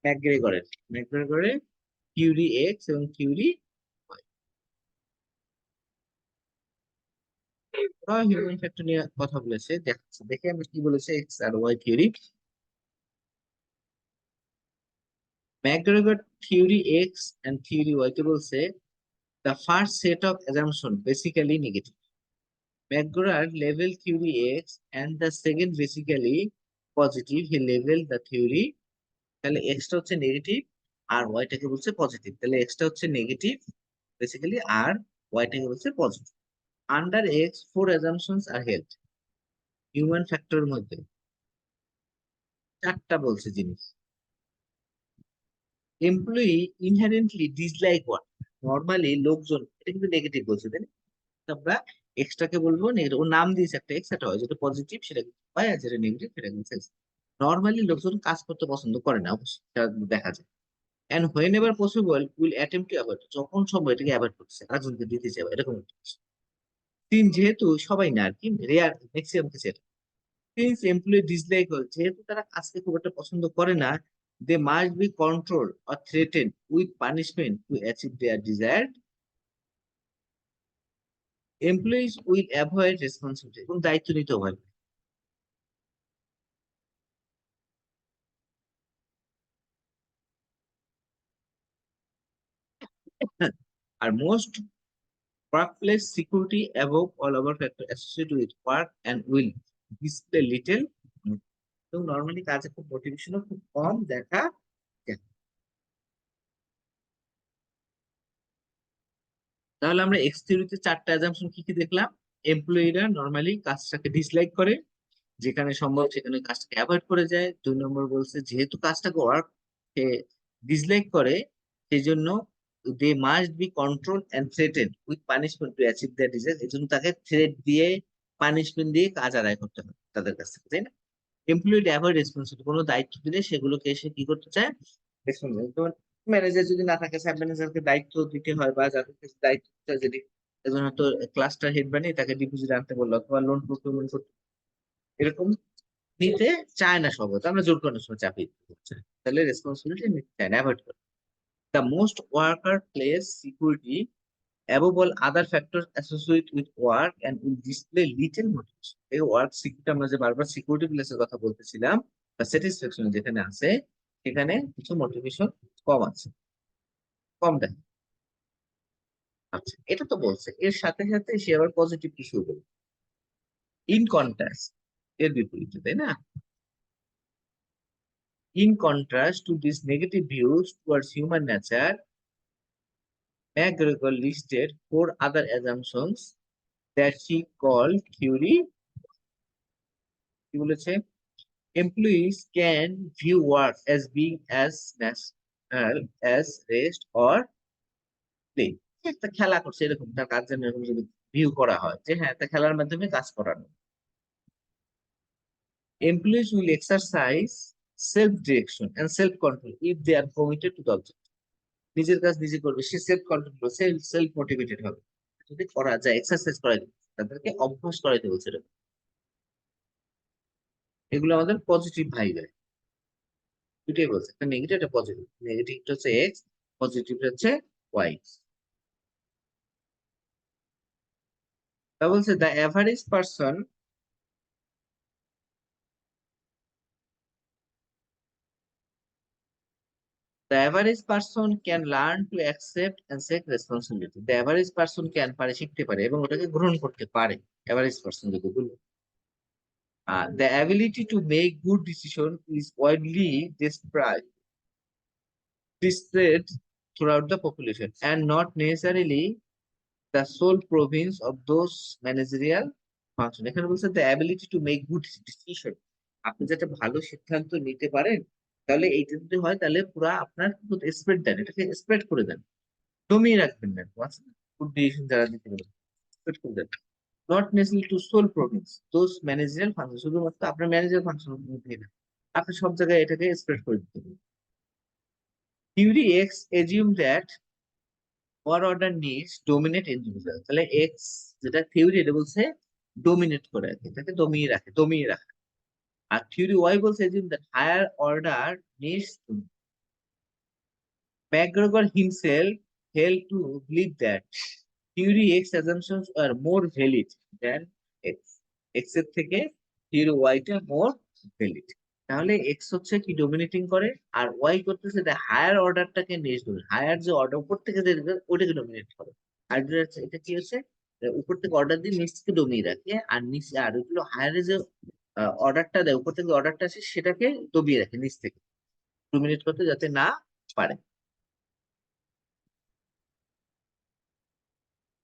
ম্যাকগ্রেগরের ম্যাকগ্রেগরের থিওরি এক্স এবং থিওরি ওয়াই। ওরা হিউম্যান ফ্যাক্টর নিয়ে কথা বলেছে, দেখাচ্ছে দেখে আমরা কি বলেছে এক্স আর Y theory. McGregor theory X and theory Y তে বলছে the first set of assumption basically negative. McGraw level theory X and the second basically positive. He level the theory, তাহলে এক্সটা হচ্ছে নেগেটিভ আর ওয়াইটাকে বলছে পজিটিভ, তাহলে এক্সটা হচ্ছে নেগেটিভ বেসিক্যালি আর ওয়াইটাকে বলছে positive. Under X four assumptions are held, human ফ্যাক্টরের মধ্যে 4টা বলছে জিনিস। Employee inherently dislike work, normally লোকজন, এটা কিন্তু নেগেটিভ বলছে তাই না? আমরা এক্সটাকে বলবো নেগেটিভ, ও নাম দিয়েছে একটা এক্স, এটা হয় যেটা পজিটিভ সেটা পাই, আর যেটা নেগেটিভ সেটা কিন্তু নর্মালি লোকজন কাজ করতে পছন্দ করে না, অবশ্যই সেটা দেখা যায়। And whenever possible will attempt to avoid, যখন সম্ভব এটাকে অ্যাভয়েড করছে, আরেকজনকে দিতে যাবে এরকম একটা কিছু। তিন, যেহেতু সবাই না আর কি, রেয়ার ম্যাক্সিমাম ক্ষেত্রে সিন্স এমপ্লয়ি ডিসলাইক, যেহেতু তারা কাজকে খুব একটা পছন্দ করে না, they must be control or threaten with punishment to achieve their desired. Employees will avoid responsibility, এবং দায়িত্ব নিতে হয়। আর most workplace security above all other factor associated with work and will display little, এবং নর্মালি কাজে খুব মোটিভেশনও খুব কম দেখা যায়। তাহলে আমরা এক্স থিওরিতে 4টা অ্যাজাম্পশন কি কি দেখলাম? এমপ্লয়িরা নর্মালি কাজটাকে ডিসলাইক করে, যেখানে সম্ভব সেখানে কাজটাকে অ্যাভয়েড করে যায়। 2 নম্বর বলছে যেহেতু কাজটাকে ওয়ার্ক ডিসলাইক করে, সেই জন্য they must be control and threaten with punishment to achieve that result, এই জন্য তাকে থ্রেট দিয়ে পানিশমেন্ট দিয়ে কাজ আদায় করতে হবে তাদের কাছ থেকে, তাই না? এমপ্লয়ি অ্যাভয়েড রেসপন্সিবিলিটি, কোনো দায়িত্ব দিলে সেগুলোকে এসে কি করতে চায়? রেসপন্সিবিলিটি। যেমন ম্যানেজার যদি না থাকে, সাব ম্যানেজারকে দায়িত্ব দিতে হয়, বা যাদের কাছে দায়িত্ব যদি একজন হয়তো ক্লাস্টার হেড বানিয়ে তাকে ডিপোজিট আনতে বললো অথবা লোন প্রক্রিয়মেন্ট করতে, এরকম নিতে চায় না সবাই, তো আমরা জোর করার সময় চাপিয়ে দিতে চাই, তাহলে রেসপন্সিবিলিটি নিতে চায় না, অ্যাভয়েড করে। The most worker place security above all other factors associated with work and will display little motivation. এই ওয়ার্ক সিকিউরিটি, আমরা যে বারবার সিকিউরিটি প্লেসের কথা বলতেছিলাম বা স্যাটিসফ্যাকশন যেখানে আছে, সেখানে কিছু মোটিভেশন কম আছে, কম দেয়। আচ্ছা, এটা তো বলছে, এর সাথে সাথে সে আবার পজিটিভ কিছু বলবে, ইন কন্ট্রাস্ট, এর বিপরীতে, তাই না? In contrast to this negative views towards human nature, McGregor listed 4 other assumptions that she called theory কি বলেছে employees can view work as being as natural as rest or play একটা খেলা করছে এরকম তার কাজ যেন এরকম যদি ভিউ করা হয় যে হ্যাঁ তা খেলার মাধ্যমে কাজ করানো employees will exercise self-direction and self-control if they are committed to the object নিজের কাজ নিজে করবে সে সেলফ কন্ট্রোল সেলফ মোটিভেটেড হবে যদি করা যায় এক্সারসাইজ করাই দিবে তাদেরকে অভ্যাস করাইতে বলছে এরকম। এগুলো আমাদের পজিটিভ ভাইবে দুটোই বলছে একটা নেগেটিভ একটা পজিটিভ নেগেটিভটা হচ্ছে এক্স পজিটিভটা হচ্ছে ওয়াই তা বলছে the average person The average person can learn to accept and take responsibility. The average person can পারে শিখতে পারে এবং ওটাকে গ্রহণ করতে পারে average person যদি বলি the ability to make good decision is widely displayed throughout the population and not necessarily the sole province of those managerial function এখানে বলছে the ability to make good decision আপনি যাতে ভালো সিদ্ধান্ত নিতে পারেন তাহলে এইটা যদি হয় তাহলে পুরা আপনার স্প্রেড দেন এটাকে স্প্রেড করে দেন দমিয়ে রাখবেন না গুড ডিসিশন যারা নিতে পারবেন স্প্রেড করে দেন not necessary to sole province those managerial function শুধুমাত্র আপনার ম্যানেজার ফাংশন মধ্যে না আপনি সব জায়গায় এটাকে স্প্রেড করে দিতে পারেন theory X assume that lower order needs dominate individual তাহলে এক্স যেটা থিওরি এটা বলছে ডোমিনেট করে রাখে এটাকে দমিয়ে রাখে আর থিওরি ওয়াই বলছে assume that higher order needs McGregor himself held to believe that theory X assumptions are more valid than X. X এর থেকে theory Y টা more valid. তাহলে X হচ্ছে কি ডোমিনেটিং করে আর Y করতেছে যে হায়ার অর্ডারটাকে নিয়ে ধরে হায়ার যে অর্ডার উপর থেকে যে দেবে, ওটাকে ডোমিনেট করে আর এটা কি হচ্ছে উপর থেকে অর্ডার দিয়ে নিচ থেকে দমিয়ে রাখে আর নিচে আর ওইগুলো হায়ারে যে অর্ডারটা দেয় উপর থেকে অর্ডারটা আসে সেটাকে দবিয়ে রাখে নিচ থেকে ডোমিনেট করতে যাতে না পারে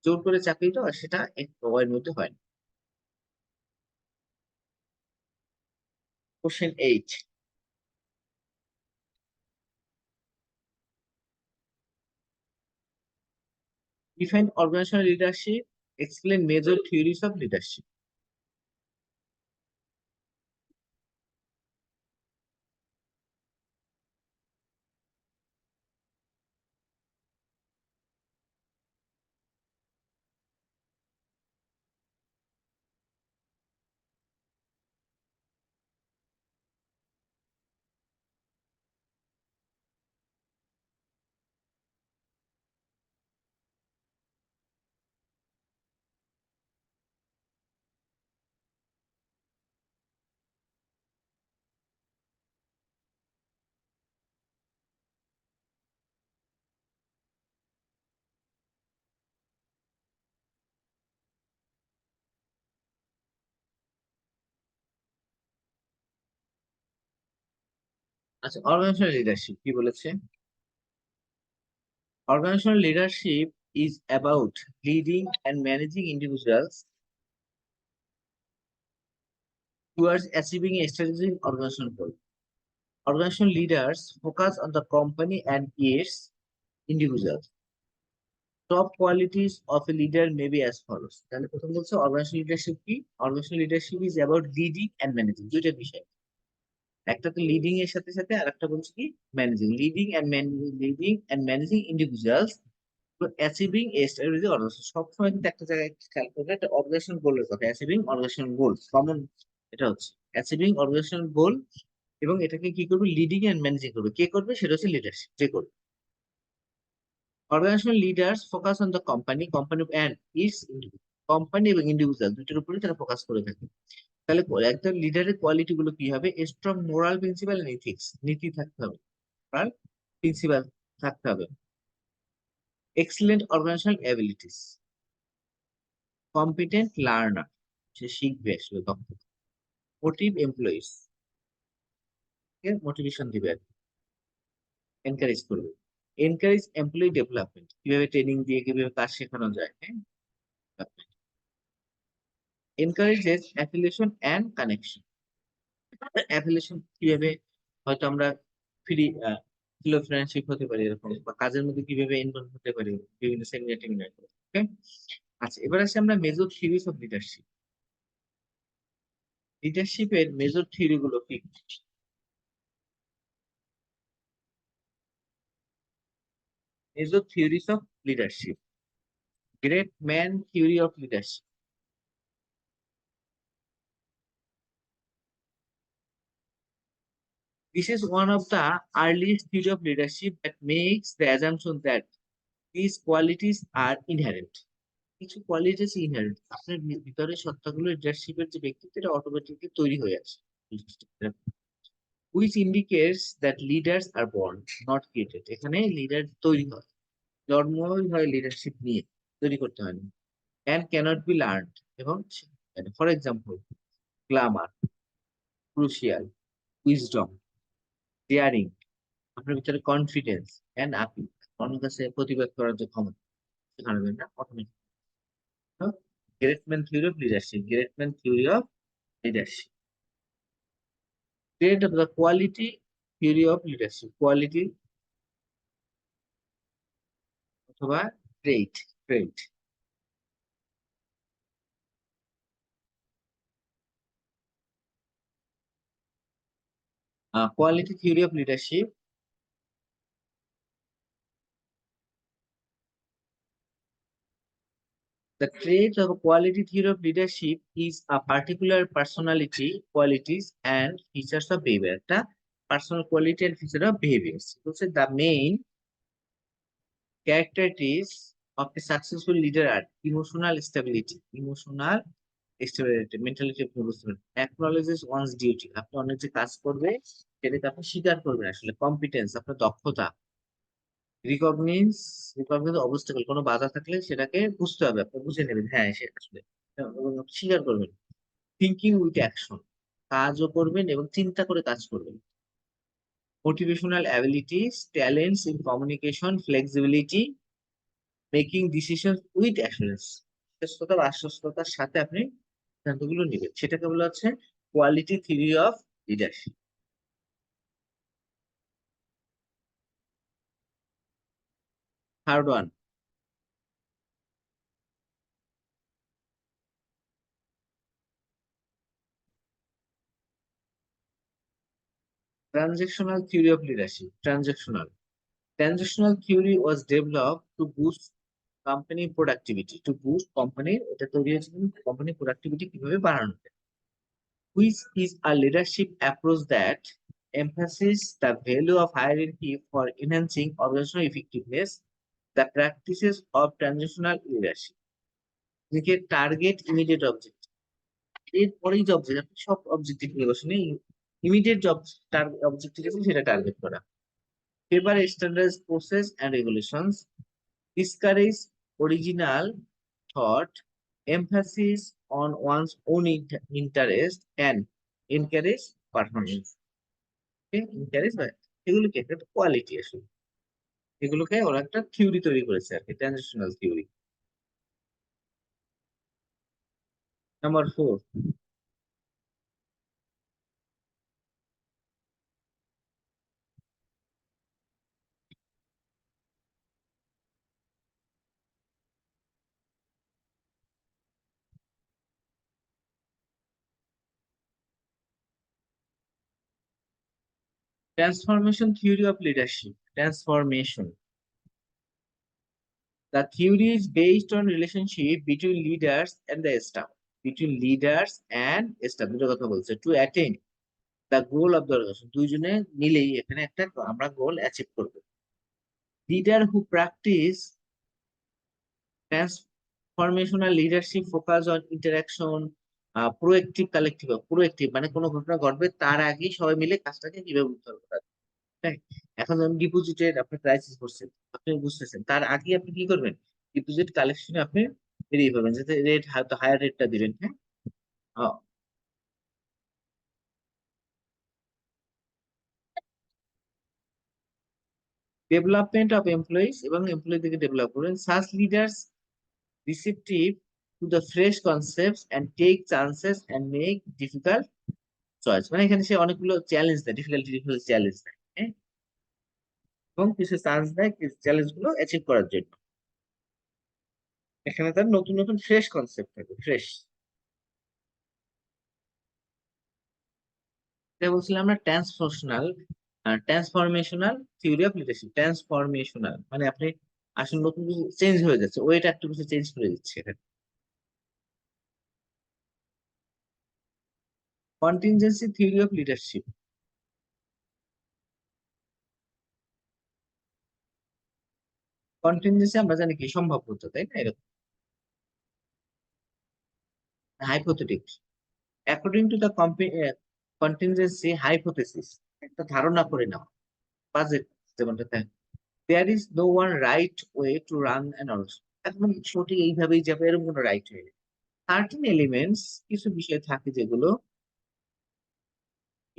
জোর করে চাকরি তো আর সেটা এক সময়ের মধ্যে হয় না question 8 define organizational leadership explain major theories of leadership আচ্ছা অর্গানাইজেশনাল লিডারশিপ কি বলেছে organizational leadership is about leading and managing individuals towards achieving a strategic organizational goal organizational leaders focus on the company and its individuals top qualities of a leader may be as follows তাহলে প্রথম বলছে অর্গানাইজেশনাল লিডারশিপ কি organizational leadership is about leading and managing দুইটা বিষয় একটা তো লিডিং এর সাথে সাথে আরেকটা বলছে কি managing leading and managing individuals to achieving a strategy organization সবসময় কিন্তু একটা জায়গায় খেয়াল করবে একটা অর্গানাইজেশন গোলের কথা অ্যাচিভিং অর্গানাইজেশন গোল কমন এটা হচ্ছে অ্যাচিভিং অর্গানাইজেশন গোল এবং এটাকে কি করবে লিডিং এন্ড ম্যানেজিং করবে কে করবে সেটা হচ্ছে লিডারশিপ যে করবে organizational leaders focus on the company and its company এবং ইন্ডিভিজুয়াল দুটোর উপরে তারা ফোকাস করে থাকে তাহলে একটা লিডারের কোয়ালিটি গুলো কি হবে strong moral principle and ethics নীতি থাকতে হবে মোরাল প্রিন্সিপাল থাকতে হবে excellent organisational abilities competent learner সে শিখবে আসলে দক্ষ মোটিভ এমপ্লয়িজ মোটিভেশন দিবে এনকারেজ করবে এনকারেজ এমপ্লয়ি ডেভেলপমেন্ট কিভাবে ট্রেনিং দিয়ে কিভাবে কাজ শেখানো যায় হ্যাঁ encourages affiliation and connection. Affiliation কিভাবে, হয়তো আমরা ফ্রি ফিলো ফ্রেন্ডশিপ হতে পারি এরকম, বা কাজের মধ্যে কিভাবে ইনভলভ হতে পারি বিভিন্ন সেমিনার টেমিনার। ওকে, আচ্ছা এবার আসি আমরা মেজর থিওরিজ অফ লিডারশিপ। লিডারশিপের মেজর থিওরি গুলো কি? Major theories of leadership, great man theory of leadership. This is one of the earliest theory of leadership that makes the assumption that these qualities are inherent. কিছু কোয়ালিটিস ইনহেরেন্ট, আপনার ভিতরে সত্তাগুলো লিডারশিপের যে ব্যক্তিত্ব এটা অটোমেটিকলি তৈরি হয়ে আসে, which indicates that leaders are born not created। এখানে লিডার তৈরি হয়, জন্মই হয় লিডারশিপ নিয়ে, তৈরি করতে হয় না। and cannot be learned, এবং for example Glamour, crucial, wisdom, daring, আপনার ভিতরে কনফিডেন্স এন্ড আপিল, অন্যের কাছে প্রতিবাদ করার যে ক্ষমতা, সেখানে না automatic. Great man theory of leadership, great man theory of leadership. Trait of the quality theory of leadership, quality অথবা ট্রেট, ট্রেট। Quality theory of leadership, the trait of a quality theory of leadership is a particular personality, qualities and features of behavior, একটা personal quality and feature of behaviors হচ্ছে the main characteristics of a successful leader are emotional stability, mentality আপনি বুঝতে পারেন, acknowledges one's duty, আপনি অনেক যে কাজ করবে সেটাকে আপনি স্বীকার করবেন, আসলে কম্পিটেন্স আপনার দক্ষতা, রিকগনিজ, রিকগনিজ অবস্টাকল, কোনো বাধা থাকলে সেটাকে বুঝতে হবে, আপনি বুঝে নেবেন হ্যাঁ সে আসলে, এবং আপনি স্বীকার করবেন। থিঙ্কিং উইথ অ্যাকশন, কাজও করবেন এবং চিন্তা করে কাজ করবেন। Motivational abilities, talents in communication, flexibility, making decision with assurance, বিশ্বস্ততা বা আশ্বস্ততার সাথে আপনি সিদ্ধান্তগুলো নেবেন, সেটাকে বলা হচ্ছে quality theory of leadership. Third one, transactional theory of leadership. Transactional theory was developed to boost company productivity, to boost company, এটা তৈরি হয়েছে কোম্পানি প্রোডাক্টিভিটি কিভাবে বাড়ানো যায়, which is a leadership approach that emphasizes the value of hierarchy for enhancing organizational effectiveness. The practices of transactional leadership থেকে টার্গেট ইমিডিয়েট অবজেক্ট, এরপরেই যে অবজেক্ট, আপনি সব অবজেক্টিভ নির্বাচনে ইমিডিয়েট জব অবজেক্টিভ আছে সেটা টার্গেট করা। Favour standard process and regulations, discourage original thought, emphasis on one's own interest, and encourage performance। encourage বা এগুলোকে একটা কোয়ালিটি আসলে, এগুলোকে ওরা একটা থিওরি তৈরি করেছে আর কি, transitional theory. Number 4, transformation theory of leadership, transformation। The theory is based on relationship between leaders and the staff, between leaders and staff, দুটো কথা বলছে, to attain the goal of the organization, দুইজনে মিলেই এখানে একটা আমরা গোল অ্যাচিভ করব। Leader who practice transformational leadership focus on interaction, proactive collective, proactive মানে কোনো ঘটনা ঘটবে তার আগেই সবাই মিলে কাজটাকে কিভাবে উদ্ধার করা যায়। হ্যাঁ, এখন যেমন ডিপোজিটের আপনি ক্রাইসিস করছেন, আপনি বুঝতেছেন তার আগে আপনি কি করবেন, ডিপোজিট কালেকশনে আপনি বেরিয়ে পড়বেন, যাতে রেট হয়তো হায়ার রেটটা দিবেন। হ্যাঁ, ডেভেলপমেন্ট অফ এমপ্লয়িজ, এবং এমপ্লয়ি থেকে ডেভেলপ করবেন। Such leaders receptive to the fresh concepts and take chances and make difficult choice। মানে এখানে সে অনেকগুলো চ্যালেঞ্জ দেয়, ডিফিকাল্ট ডিফিকাল্ট চ্যালেঞ্জ দেয়, হ্যাঁ, এবং কিছু চান্স দেয় চ্যালেঞ্জ গুলো অ্যাচিভ করার জন্য। এখানে তার নতুন নতুন ফ্রেশ কনসেপ্ট থাকে, ফ্রেশ। এটা বলছিলাম আমরা transformational theory of leadership. Transformational মানে আপনি আসলে নতুন কিছু চেঞ্জ হয়ে যাচ্ছে, ওইটা একটু কিছু চেঞ্জ করে দিচ্ছে এখানে। Contingency theory of leadership. Contingency আমরা জানি কি সম্ভাব্যতা, তাই না, এরকম hypothetic. According to the contingency hypothesis, একটা ধারণা করে নাও, বাজেট যেমনটা থাকে, there is no one right way to run an organisation. একদম সঠিক এইভাবেই যাবে এরকম কোনো রাইট ওয়ে। সার্টেন এলিমেন্টস, কিছু বিষয় থাকে যেগুলো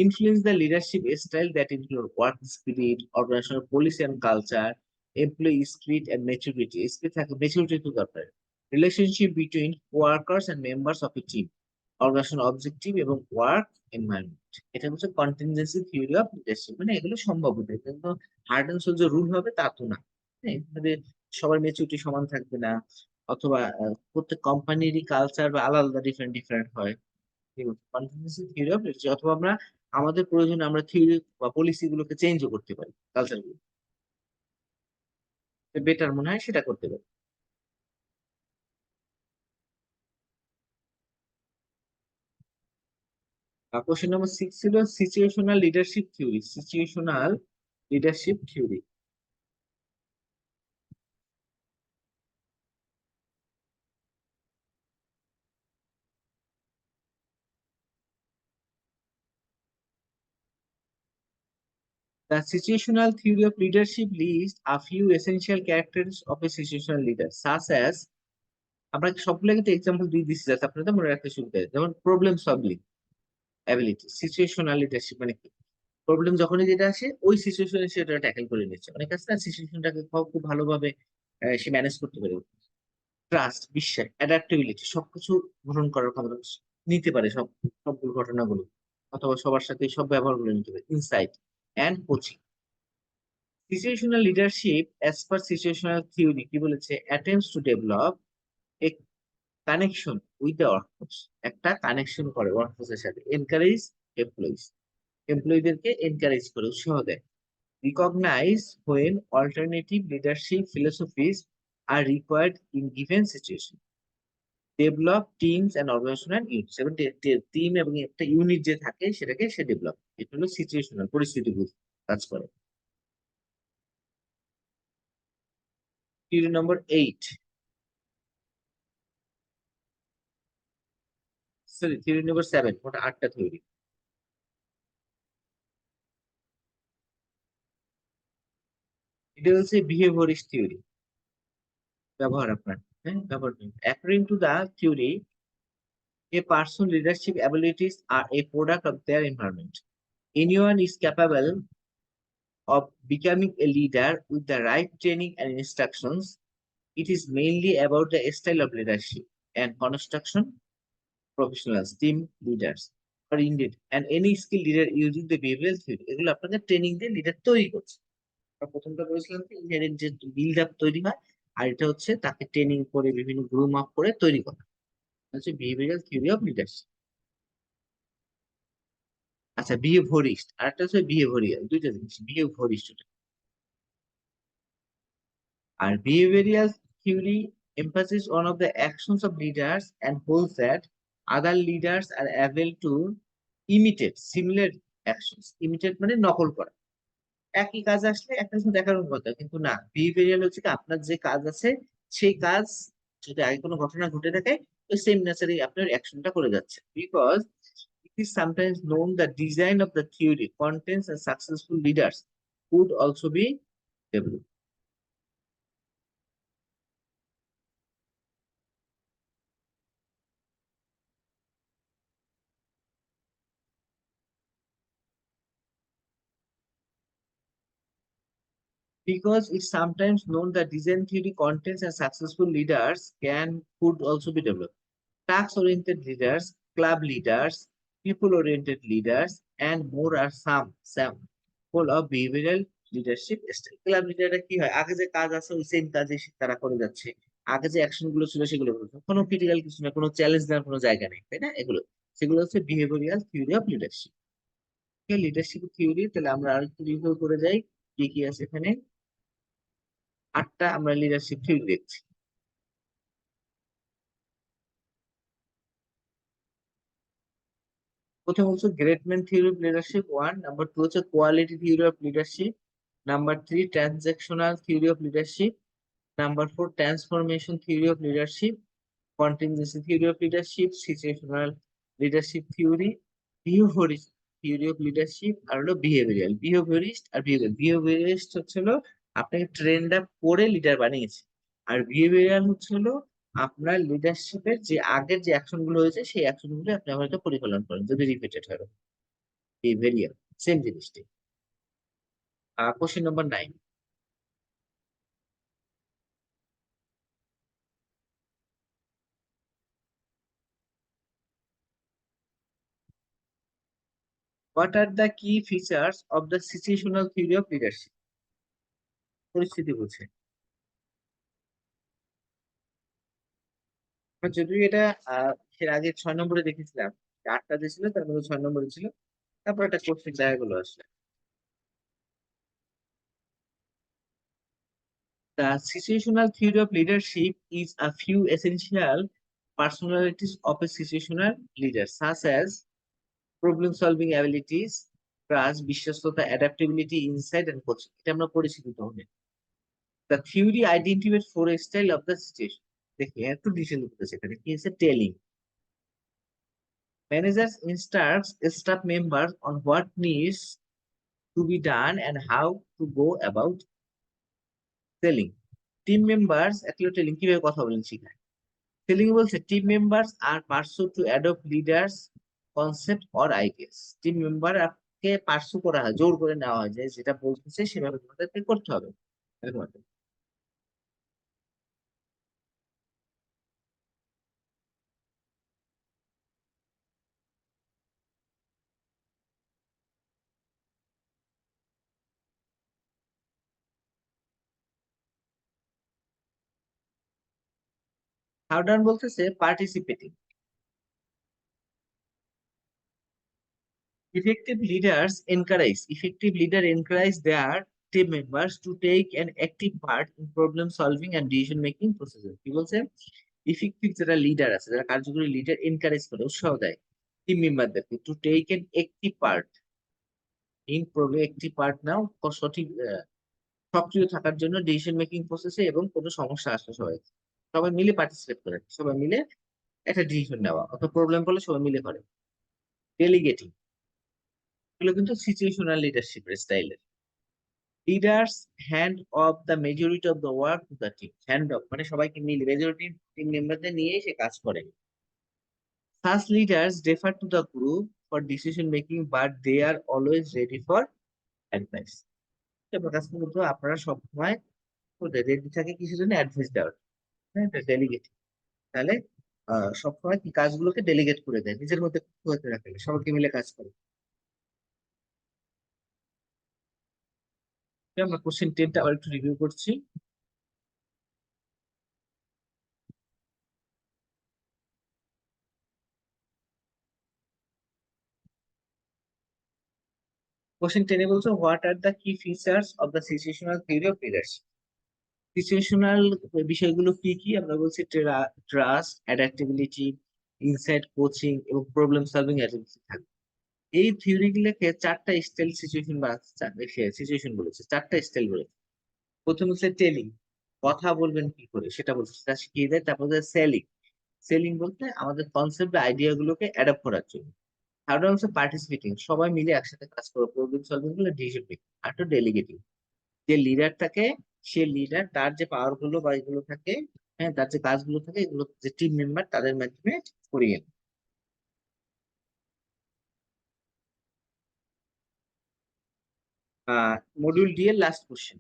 influence the leadership style that include work spirit, organizational policy and culture, employee spirit and maturity. Spirit থাকে, maturity তো দরকার। Relationship between workers and members of a team, organizational objective এবং work environment। এটা হচ্ছে contingency theory of leadership। মানে এগুলো সম্ভাব্য, কিন্তু হার্ড এন্ড সোলজার রুল হবে তা তো না। হ্যাঁ, মানে সবার মেচুরিটি সমান থাকবে না, অথবা প্রত্যেক কোম্পানিরই কালচার বা আলাদা আলাদা ডিফারেন্ট ডিফারেন্ট হয়। কন্টিনজেন্সি থিওরি অফ লিডারশিপ, অথবা আমরা আমাদের প্রয়োজনে আমরা থিওরি বা পলিসি গুলোকে চেঞ্জও করতে পারি, কালচার গুলো বেটার মনে হয় সেটা করতে পারি। কোশ্চেন নম্বর 6 ছিল situational leadership theory. Situational leadership theory. The situational theory of leadership lists a few essential characteristics of a situational leader, such as, আমরা সবগুলো কিন্তু এক্সাম্পল দিয়ে দিচ্ছি যাতে আপনাদের মনে রাখতে সুবিধা হয়। যেমন problem solving ability. Situational leadership মানে কি, প্রবলেম যখনই যেটা আসে ওই সিচুয়েশনে সেটা ট্যাকেল করে নিচ্ছে, অনেক আছে না সিচুয়েশনটাকে খুব ভালোভাবে সে ম্যানেজ করতে পারে। ট্রাস্ট, বিশ্বাস, অ্যাডাপ্টেবিলিটি, সবকিছু গ্রহণ করার ক্ষমতা, নিতে পারে সব সব ঘটনাগুলো, অথবা সবার সাথে সব ব্যবহারগুলো নিতে পারে। Insight and coaching. Situational leadership as per situational theory কি বলেছে, attempts to develop a connection with the workforce. একটা কানেকশন করে ওয়ার্কফোর্সের সাথে। এনকারেজ এমপ্লয়িজ, এমপ্লয়ীদেরকে এনকারেজ করে, উৎসাহ দেয়। Recognize when alternative leadership philosophies are required in given situation, develop teams and organizational units, এবং টিম এবং একটা ইউনিট যে থাকে সেটাকে সে ডেভেলপ। এটা হলো সিচুয়েশনাল, পরিস্থিতি বুঝ কাজ করে। থিওরি নম্বর 8, সরি থিওরি নম্বর 7, মোট 8টা থিওরি। এটা হচ্ছে বিহেভিয়ারিস্ট থিওরি, ব্যবহার আপনার, হ্যাঁ ব্যবহার। According to the theory, a person's leadership abilities are a product of their environment. Anyone is capable of becoming a leader with the right training and instructions. It is mainly about the style of leadership and construction professionals, team leaders, or indeed, and any skilled leader using the behavioral theory। এগুলো আপনাকে ট্রেনিং দিয়ে লিডার তৈরি করছে। আমরা প্রথমটা বলেছিলাম কি ইনহেরেন্ট যে বিল্ড আপ তৈরি হয়, আর এটা হচ্ছে তাকে ট্রেনিং করে বিভিন্ন গ্রুম আপ করে তৈরি করা, হচ্ছে বিহেভিয়ারাল থিওরি অফ লিডারশিপ। আচ্ছা, বিহেভিয়রিস্ট আর একটা হচ্ছে বিহেভিয়ারিয়াল, দুইটা জিনিস, বিহেভিয়রিস্ট। Our behavioral theory emphasizes one of the actions of leaders and holds that other leaders are able to imitate similar actions. Imitate মানে নকল করা। একই কাজ আসলে একটা কিছু দেখানোর কথা, কিন্তু না, বিহেভিয়ারাল হচ্ছে কি আপনার যে কাজ আছে সেই কাজ যদি আগে কোনো ঘটনা ঘটে থাকে তো সেম নেচারে আপনার অ্যাকশনটা করে যাচ্ছে। Because it is sometimes known that design of the theory contains and successful leaders could also be developed. Because it's sometimes known that design theory contents and successful leaders could also be developed. Task-oriented leaders, club leaders, people-oriented leaders, and more are some full of behavioral leadership style. Club লিডাররা কি হয়, আগে যে কাজ আছে ওই সেম কাজে তারা করে যাচ্ছে, আগে যে অ্যাকশন গুলো ছিল সেগুলো করছে, কোনো ক্রিটিক্যাল কিছু না, কোনো চ্যালেঞ্জ দেওয়ার কোনো জায়গা নেই, তাই না? সেগুলো হচ্ছে behavioural theory of leadership. Leadership theory, তাহলে আমরা আর একটু রিভিউ করে যাই কি কি আছে এখানে। 8টা আমরা লিডারশিপ থিওরি দেখছি। প্রথম হচ্ছে great man theory of leadership 1, number 2 হচ্ছে quality theory of leadership, number 3 transactional theory of leadership, number 4 transformation theory of leadership, contingency theory of leadership, situational leadership theory, behaviourist theory of leadership, আর হলো বিহেভিয়ারিস্ট আর বিহেভিয়ারিস্ট হচ্ছে হলো আপনাকে ট্রেন্ড আপ করে লিডার বানিয়েছে, আর বিহেভিয়ারাল হচ্ছে হলো আপনার লিডারশিপের যে আগের যে অ্যাকশন গুলো হয়েছে সেই অ্যাকশন গুলো আপনি আমার পরিপালন করেন যদি রিপিটেড হয়। বিহেভিয়ার সেম জিনিসটাই। Question number 9, what are the কি features of the situational theory of leadership? পরিস্থিতি বুঝে। যদিও এটা এর আগে 6 নম্বরে দেখেছিলাম, 8টা যে ছিল তার মধ্যে 6 নম্বরে ছিল, তারপর একটা কোশ্চেন দেখা গেলো আসলে। The situational theory of leadership is a few essential personalities of a situational leader, such as problem-solving abilities, trust, বিশ্বাসতা, adaptability, insight, and coaching. এটা আমরা পড়েছি তখন। The theory identified 4 styles of the situation. দেখি একটু ডিটেল করতেছে এখানে কি আছে, telling. Managers instructs staff members on what needs to be done and how to go about selling. Team members actually telling কিভাবে কথা বলেন শিখায়। Selling বলছে team members are pursue to adopt leaders concept or ideas. Team member কে পার্সু করা হয়, জোর করে নেওয়া হয় যে যেটা বলতেছে সেভাবে তোমাদেরকে করতে হবে। হাউডান বলতেছে participating. Effective leader encourage their team members to take an active part in problem solving and decision making processes. কি বলছে, ইফেক্টিভ যারা লিডার আছে, যারা কার্যকরী লিডার, এনকারেজ করে, উৎসাহ দেয় টিম মেম্বারদেরকে টু টেক এন একটি পার্ট ইন প্রবলেম, একটি পার্ট নাও সঠিক সক্রিয় থাকার জন্য ডিসিশন মেকিং প্রসেসে, এবং কোনো সমস্যা আসলে সবাই সবাই মিলে পার্টিসিপেট করে, সবাই মিলে একটা ডিসিশন নেওয়া অথবা প্রবলেম পড়লে সবাই মিলে করে। ডেলিগেটিং, এগুলো কিন্তু সিচুয়েশনাল লিডারশিপের স্টাইলের। Leaders hand of the majority of the work to the team. Hand of মানে সবাইকে মিলে মেজরিটি টিম মেম্বারদের নিয়ে সে কাজ করে। Such leaders defer to the group for decision making, but they are always ready for advice. এবার কাজ কিন্তু আপনারা সবসময় রেডি থাকে কিসের জন্য, অ্যাডভাইস দেওয়ার। হ্যাঁ, ডেলিগেট, তাহলে সবসময় কি কাজগুলোকে ডেলিগেট করে দেয়, নিজের মধ্যে হতে রাখে না, সবাইকে মিলে কাজ করে। আমরা কোশ্চেন 10টা আবার একটু রিভিউ করছি। কোশ্চেন 10 বলছো হোয়াট আর দ্য কি features of the situational theory of leadership. Situational বিষয়গুলো কি কি, আমরা বলছি ট্রাস্ট, অ্যাডাপ্টেবিলিটি, ইনসাইট, কোচিং এবং প্রবলেম সলভিং অ্যাবিলিটি থাকবে। এই থিওরি গুলোকে 4টা স্টাইল সিচুয়েশন বা সিচুয়েশন বলেছে, 4টা স্টাইল বলেছে। প্রথম হচ্ছে টেলিং, কথা বলবেন কি করে সেটা বলছে, সেটা শিখিয়ে দেয়। তারপর সেলিং, সেলিং বলতে আমাদের কনসেপ্ট আইডিয়া গুলোকে অ্যাডাপ্ট করার জন্য। থার্ড হচ্ছে পার্টিসিপেটিং, সবাই মিলে একসাথে কাজ করে প্রবলেম সলভিং গুলো, ডিসিশন মেকিং। আর তো ডেলিগেটিং, যে লিডার থাকে সে লিডার তার যে পাওয়ার গুলো বা এগুলো থাকে, হ্যাঁ, তার যে কাজগুলো থাকে এগুলো যে টিম মেম্বার তাদের মাধ্যমে করিয়ে নেয়। মডিউল ডি এর last question,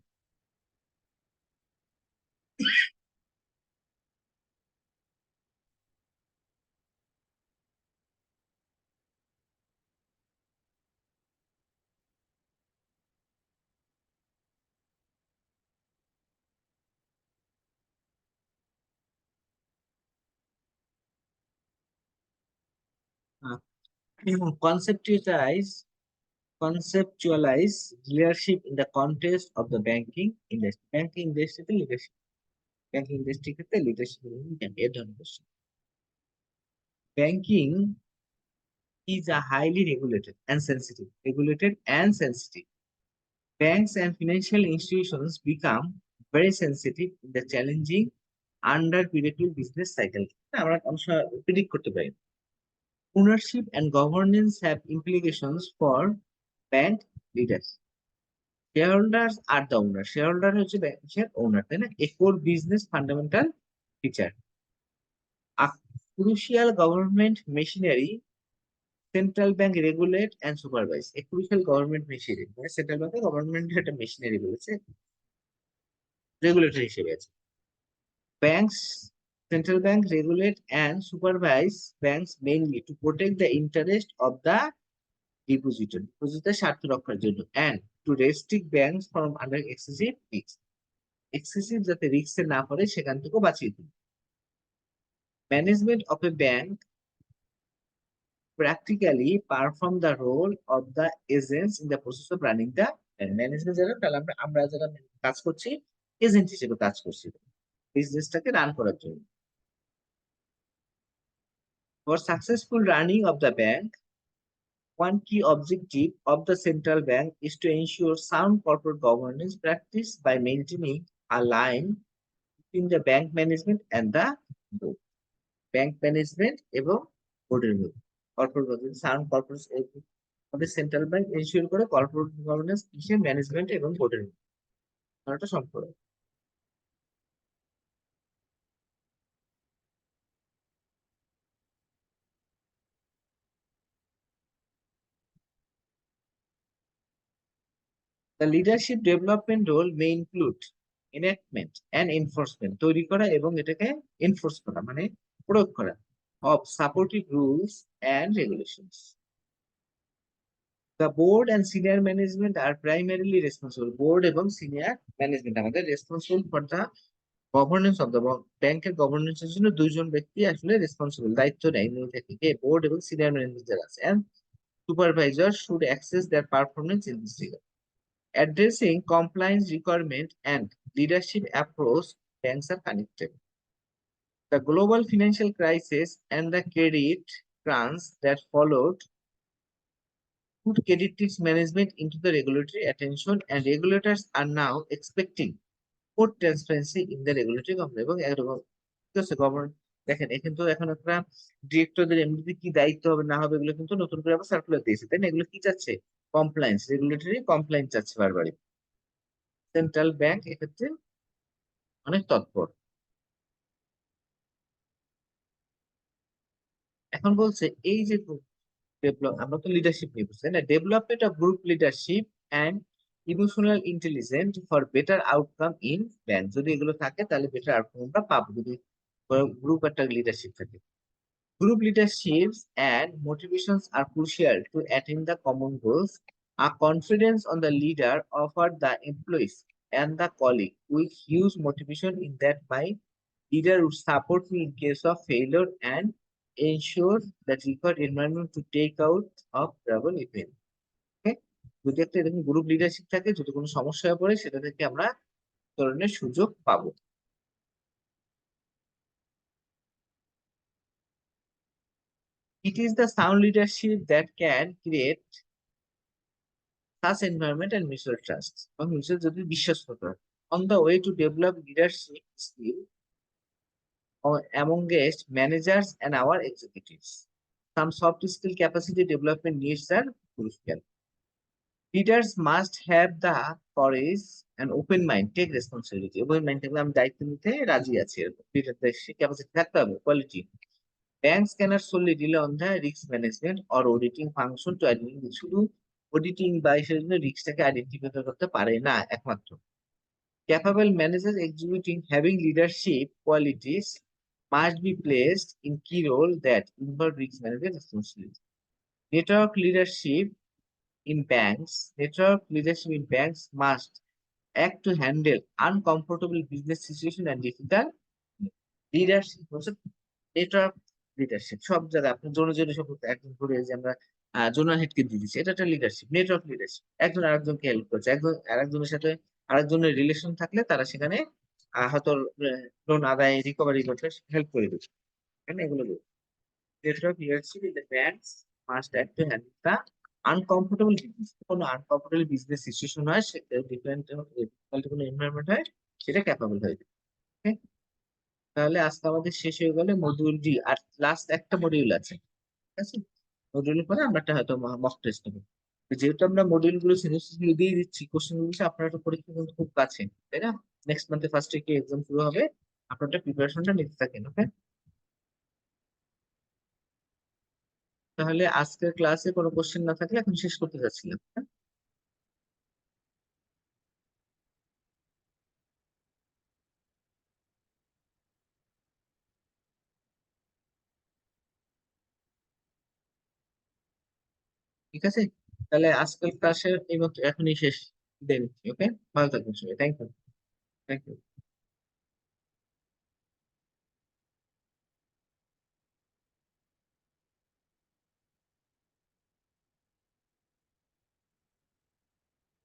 Conceptualize leadership in the context of the banking industry. Banking industry ক্ষেত্রে leadership এর ধরনের question. Banking is a highly regulated and sensitive. Banks and financial institutions become very sensitive in the challenging unpredictable business cycle. আমরা অনেক সময় predict করতে পারি না। Ownership and governance have implications for bank leaders. Shareholders are the owner. Shareholder হচ্ছে ব্যাংকের owner, তাই না? A core business fundamental feature. A crucial government machinery, central bank regulate and supervise. A crucial government machinery, মানে সেন্ট্রাল ব্যাংকে গভর্নমেন্ট একটা মেশিনারি বলেছে, রেগুলেটর হিসেবে আছে। Banks, central bank regulate and supervise banks mainly to protect the interest of the ডিপোজিটের স্বার্থ রক্ষার জন্য and to restrict banks from under excessive risk. Excessive যাতে রিস্কে না পড়ে সেখান থেকেও বাঁচিয়ে দিন। Management of a bank practically perform the role of the agents in the process of running the bank. Management যারা, তাহলে আমরা যারা কাজ করছি এজেন্ট হিসেবে কাজ করছি বিজনেসটাকে রান করার জন্য। For successful running of the bank, one key objective of the central bank is to ensure sound corporate governance practice by maintaining a line between the bank management and the board. Bank management এবং বোর্ডের মধ্যে কর্পোরেট গভর্নেন্স, সাউন্ড কর্পোরেট আমাদের সেন্ট্রাল ব্যাংক এনশিওর করে কর্পোরেট গভর্নেন্স কিসে, ম্যানেজমেন্ট এবং বোর্ডের মধ্যে সম্পর্ক। The leadership development role may include enactment and enforcement, তৈরি করা এবং এটাকে এনফোর্স করা মানে প্রয়োগ করা of supportive rules and regulations. The board and senior management are primarily responsible. Board এবং senior management আমাদের responsible for the governance of the bank. ব্যাংকের গভর্নেন্সের জন্য দুইজন ব্যক্তি আসলে রেসপন্সিবল, দায়িত্ব নেয় নিয়ে থাকে, বোর্ড এবং সিনিয়র ম্যানেজমেন্ট যারা আছে, and supervisor should assess their performance in this regard. Addressing compliance requirement and leadership approach, banks are connected. The global financial crisis and the credit crunch that followed put credit risk management into the regulatory attention, and regulators are now expecting more transparency in the regulatory company. এবং এরকম গভর্নমেন্ট দেখেন এখানে তো এখন একটা ডিরেক্টরদের এমনিতে কি দায়িত্ব হবে না হবে এগুলো কিন্তু নতুন করে আবার সার্কুলার দিয়েছে, তাই না? এগুলো কি চাচ্ছে? কমপ্লায়েন্স, রেগুলেটরি কমপ্লায়েন্স চাচ্ছে বারবারই। সেন্ট্রাল ব্যাংক এক্ষেত্রে অনেক তৎপর। এখন বলছে এই যে ডেভেলপ, আমরা তো লিডারশিপ নিয়ে বুঝছি না, development of group leadership and emotional intelligent for better outcome in bank. যদি এগুলো থাকে তাহলে বেটার আউটকাম আমরা পাবো, যদি গ্রুপ একটা লিডারশিপ থাকে। Group leaderships and motivations are crucial to attain the common goals. A confidence on the leader offered the employees and the colleague with huge motivation in that my leader would support me in case of failure and ensure that required environment to take out of trouble event. Okay? যদি একটা এরকম গ্রুপ লিডারশিপ থাকে, যদি কোনো সমস্যা হয়ে পড়ে সেটা থেকে আমরা ধরনের সুযোগ পাবো। It is the sound leadership that can create such environment and mutual trust. এবং mutual যদি বিশ্বস্ততা। On the way to develop leadership skill amongst managers and our executives, some soft skill capacity development needs are crucial. Leaders must have the courage and open mind, take responsibility. Open mind থাকলে আমি দায়িত্ব নিতে রাজি আছি, লিডারদের ক্যাপাসিটি থাকতে হবে, quality. Banks cannot solely rely on the risk management or auditing function to identify, শুধু অডিটিং বা এসের জন্য রিস্কটাকে আইডেন্টিফাই করতে পারে না একমাত্র। Capable managers executing having leadership qualities must be placed in key role that involve risk management responsibility. Network leadership in banks must act to handle uncomfortable business situation and difficult leadership. Network leadership সব জায়গায় আপনার জোনে জোনে সব একজন ধরে যে আমরা জোনাল হেডকে দিয়ে দিচ্ছি, এটা একটা লিডারশিপ, নেটওয়ার্ক লিডারশিপ। একজন আরেকজনকে হেল্প করছে, একজন আরেকজনের সাথে আরেকজনের রিলেশন থাকলে তারা সেখানে হয়তো লোন আদায় রিকভারি করতে হেল্প করে দিচ্ছে। এখানে এগুলো network leadership in the banks must act to handle the uncomfortable business. কোনো আনকমফোর্টেবল বিজনেস সিচুয়েশন হয়, সেটা ডিফারেন্ট কোনো এনভায়রনমেন্ট হয়, সেটা ক্যাপাবল হয়ে যায়। Okay? তাহলে আজকে আমাদের শেষ হয়ে গেলে মডিউল ডি, আর লাস্ট একটা মডিউল আছে, ঠিক আছে? মডিউলের পরে আমরা একটা হয়তো মক টেস্ট নেবো। তো যেহেতু আমরা মডিউল গুলো সিনোপসিস গুলো দিয়ে দিচ্ছি, কোশ্চেন গুলো আপনার একটা পরীক্ষা কিন্তু খুব কাছে, তাই না? নেক্সট মান্থে ফার্স্ট উইকে এক্সাম শুরু হবে, আপনার প্রিপারেশনটা নিতে থাকেন, ওকে? তাহলে আজকের ক্লাসে কোনো কোশ্চেন না থাকলে এখন শেষ করতে যাচ্ছিলাম, হ্যাঁ? ঠিক আছে, তাহলে আজকের ক্লাসের এই মতো এখনই শেষ, দেন, ওকে? ভালো থাকবেন সবাই, থ্যাংক ইউ। Thank you.